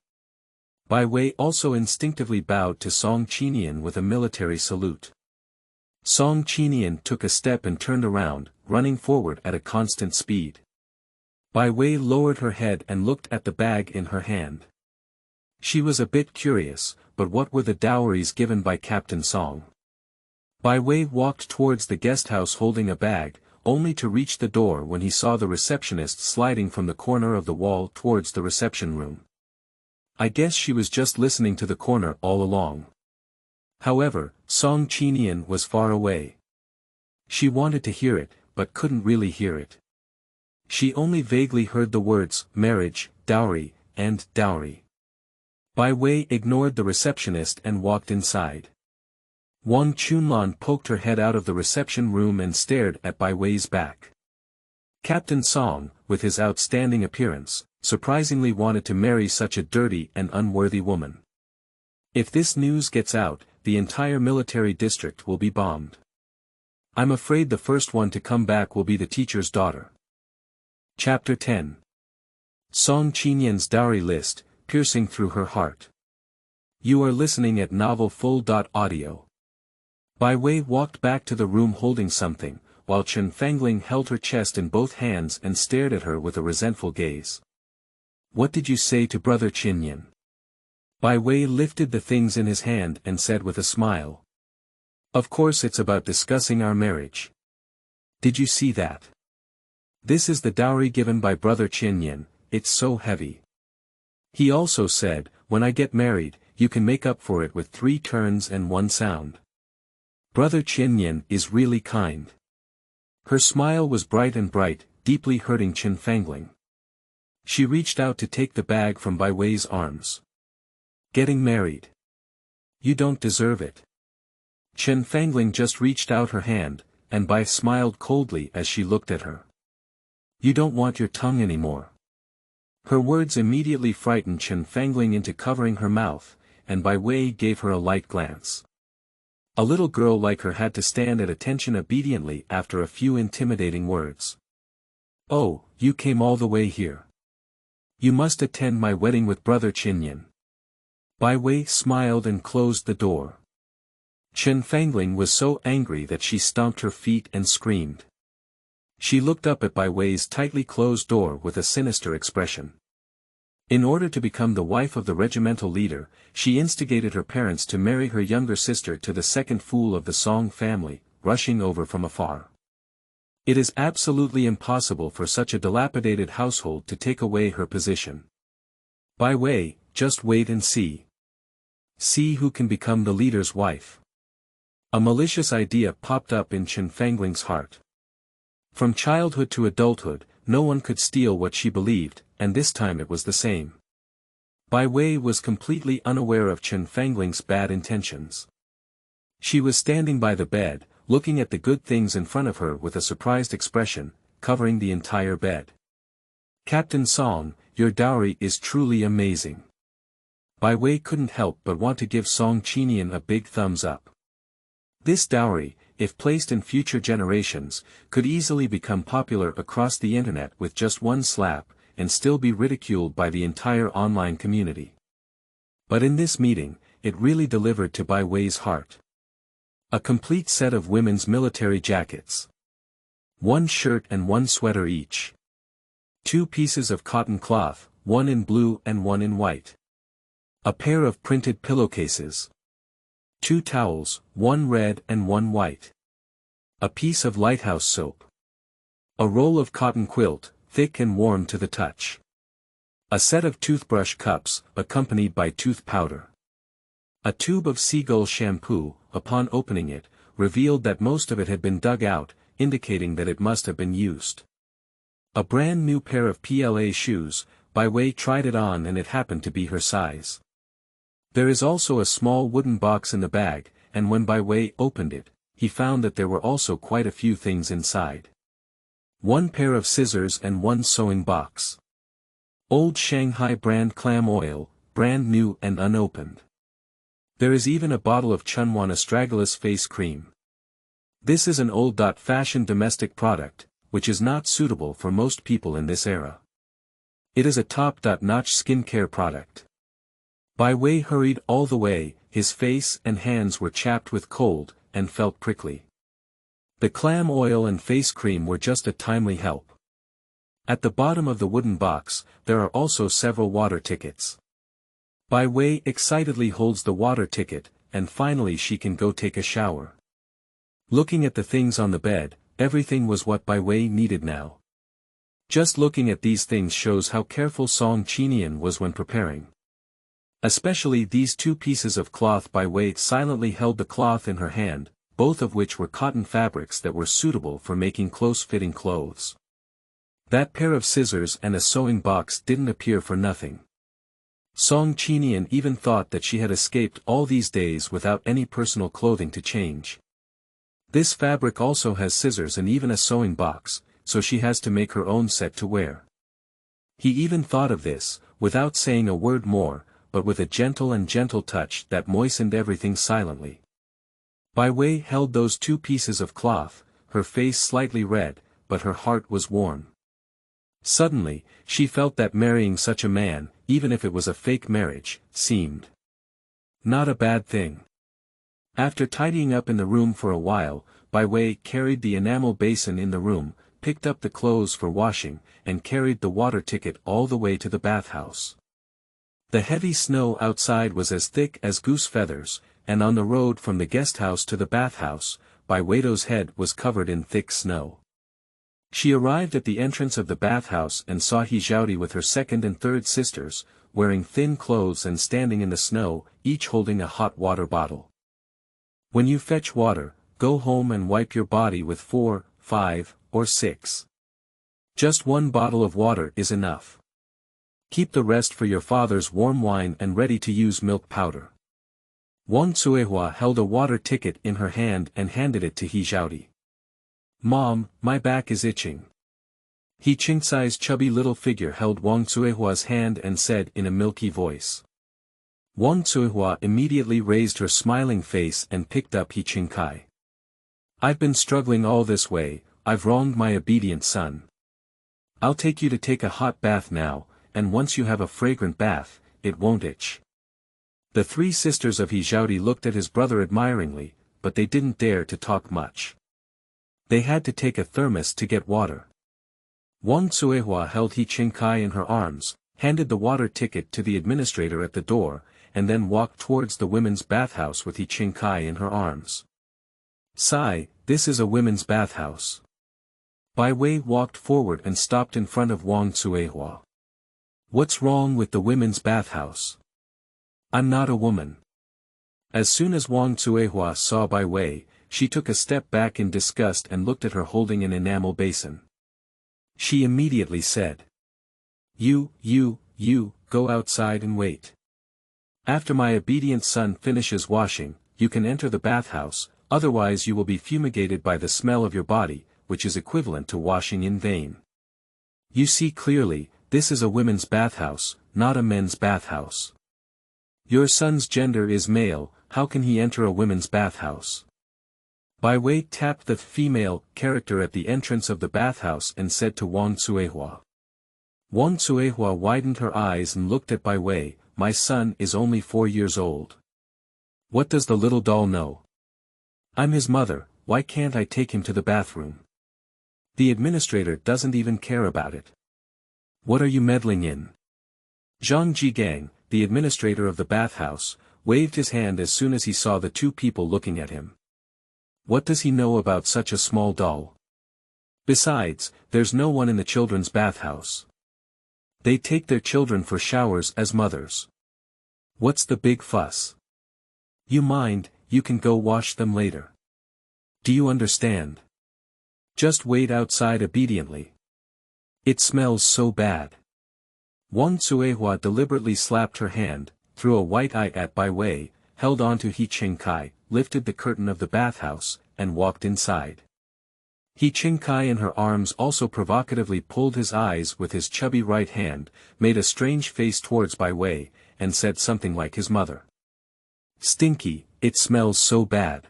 Bai Wei also instinctively bowed to Song Qinian with a military salute. Song Qinian took a step and turned around, running forward at a constant speed. Bai Wei lowered her head and looked at the bag in her hand. She was a bit curious, but what were the dowries given by Captain Song? Bai Wei walked towards the guest house holding a bag, only to reach the door when he saw the receptionist sliding from the corner of the wall towards the reception room. I guess she was just listening to the corner all along. However, Song Qinian was far away. She wanted to hear it, but couldn't really hear it. She only vaguely heard the words, marriage, dowry, and dowry. Bai Wei ignored the receptionist and walked inside. Wang Chunlan poked her head out of the reception room and stared at Bai Wei's back. Captain Song, with his outstanding appearance, surprisingly wanted to marry such a dirty and unworthy woman. If this news gets out, the entire military district will be bombed. I'm afraid the first one to come back will be the teacher's daughter. Chapter 10. Song Qinian's dowry list, piercing through her heart. You are listening at Novel Full.audio. Bai Wei walked back to the room holding something, while Chen Fangling held her chest in both hands and stared at her with a resentful gaze. What did you say to Brother Qinian? Bai Wei lifted the things in his hand and said with a smile. Of course it's about discussing our marriage. Did you see that? This is the dowry given by Brother Qinian, it's so heavy. He also said, when I get married, you can make up for it with 3 turns and 1 sound. Brother Qinian is really kind. Her smile was bright, deeply hurting Chen Fangling. She reached out to take the bag from Bai Wei's arms. Getting married. You don't deserve it. Chen Fangling just reached out her hand, and Bai smiled coldly as she looked at her. You don't want your tongue anymore. Her words immediately frightened Chen Fangling into covering her mouth, and Bai Wei gave her a light glance. A little girl like her had to stand at attention obediently after a few intimidating words. Oh, you came all the way here. You must attend my wedding with Brother Qinian. Bai Wei smiled and closed the door. Chen Fangling was so angry that she stomped her feet and screamed. She looked up at Bai Wei's tightly closed door with a sinister expression. In order to become the wife of the regimental leader, she instigated her parents to marry her younger sister to the second fool of the Song family, rushing over from afar. It is absolutely impossible for such a dilapidated household to take away her position. Bai Wei, just wait and see. See who can become the leader's wife. A malicious idea popped up in Chen Fangling's heart. From childhood to adulthood, no one could steal what she believed, and this time it was the same. Bai Wei was completely unaware of Chen Fangling's bad intentions. She was standing by the bed, looking at the good things in front of her with a surprised expression, covering the entire bed. Captain Song, your dowry is truly amazing. Bai Wei couldn't help but want to give Song Qinian a big thumbs up. This dowry, if placed in future generations, could easily become popular across the internet with just one slap, and still be ridiculed by the entire online community. But in this meeting, it really delivered to Bai Wei's heart. A complete set of women's military jackets. 1 shirt and 1 sweater each. 2 pieces of cotton cloth, 1 in blue and 1 in white. A pair of printed pillowcases. 2 towels, 1 red and 1 white. A piece of lighthouse soap. A roll of cotton quilt, thick and warm to the touch. A set of toothbrush cups, accompanied by tooth powder. A tube of seagull shampoo, upon opening it, revealed that most of it had been dug out, indicating that it must have been used. A brand new pair of PLA shoes, Bai Wei tried it on and it happened to be her size. There is also a small wooden box in the bag, and when Bai Wei opened it, he found that there were also quite a few things inside. One pair of scissors and one sewing box. Old Shanghai brand clam oil, brand new and unopened. There is even a bottle of Chunwan astragalus face cream. This is an old-fashioned domestic product, which is not suitable for most people in this era. It is a top-notch skincare product. Bai Wei hurried all the way, his face and hands were chapped with cold, and felt prickly. The clam oil and face cream were just a timely help. At the bottom of the wooden box, there are also several water tickets. Bai Wei excitedly holds the water ticket, and finally she can go take a shower. Looking at the things on the bed, everything was what Bai Wei needed now. Just looking at these things shows how careful Song Qinian was when preparing. Especially these two pieces of cloth. Bai Wei silently held the cloth in her hand, both of which were cotton fabrics that were suitable for making close-fitting clothes. That pair of scissors and a sewing box didn't appear for nothing. Song Qinian even thought that she had escaped all these days without any personal clothing to change. This fabric also has scissors and even a sewing box, so she has to make her own set to wear. He even thought of this, without saying a word more, but with a gentle touch that moistened everything silently. Bai Wei held those two pieces of cloth, her face slightly red, but her heart was warm. Suddenly, she felt that marrying such a man, even if it was a fake marriage, seemed not a bad thing. After tidying up in the room for a while, Bai Wei carried the enamel basin in the room, picked up the clothes for washing, and carried the water ticket all the way to the bathhouse. The heavy snow outside was as thick as goose feathers, and on the road from the guesthouse to the bathhouse, Bai Wei's head was covered in thick snow. She arrived at the entrance of the bathhouse and saw Zhaodi with her second and third sisters, wearing thin clothes and standing in the snow, each holding a hot water bottle. When you fetch water, go home and wipe your body with 4, 5, or 6. Just one bottle of water is enough. Keep the rest for your father's warm wine and ready-to-use milk powder. Wang Cuihua held a water ticket in her hand and handed it to Zhaodi. Mom, my back is itching. Qingcai's chubby little figure held Wang Cuihua's hand and said in a milky voice. Wang Cuihua immediately raised her smiling face and picked up Qingcai. I've been struggling all this way, I've wronged my obedient son. I'll take you to take a hot bath now, and once you have a fragrant bath, it won't itch. The three sisters of Zhaodi looked at his brother admiringly, but they didn't dare to talk much. They had to take a thermos to get water. Wang Cuihua held Qingcai in her arms, handed the water ticket to the administrator at the door, and then walked towards the women's bathhouse with Qingcai in her arms. Sigh, this is a women's bathhouse. Bai Wei walked forward and stopped in front of Wang Cuihua. What's wrong with the women's bathhouse? I'm not a woman. As soon as Wang Cuihua saw Bai Wei, she took a step back in disgust and looked at her holding an enamel basin. She immediately said. You, go outside and wait. After my obedient son finishes washing, you can enter the bathhouse, otherwise you will be fumigated by the smell of your body, which is equivalent to washing in vain. You see clearly, this is a women's bathhouse, not a men's bathhouse. Your son's gender is male, how can he enter a women's bathhouse? Bai Wei tapped the female character at the entrance of the bathhouse and said to Wang Cuihua. Wang Cuihua widened her eyes and looked at Bai Wei. My son is only 4 years old. What does the little doll know? I'm his mother, why can't I take him to the bathroom? The administrator doesn't even care about it. What are you meddling in? Zhang Jigang, the administrator of the bathhouse, waved his hand as soon as he saw the two people looking at him. What does he know about such a small doll? Besides, there's no one in the children's bathhouse. They take their children for showers as mothers. What's the big fuss? You mind, you can go wash them later. Do you understand? Just wait outside obediently. It smells so bad. Wang Cuihua deliberately slapped her hand, threw a white eye at Bai Wei, held onto He Qingkai, lifted the curtain of the bathhouse, and walked inside. He Qingkai in her arms also provocatively pulled his eyes with his chubby right hand, made a strange face towards Bai Wei, and said something like his mother. Stinky, it smells so bad.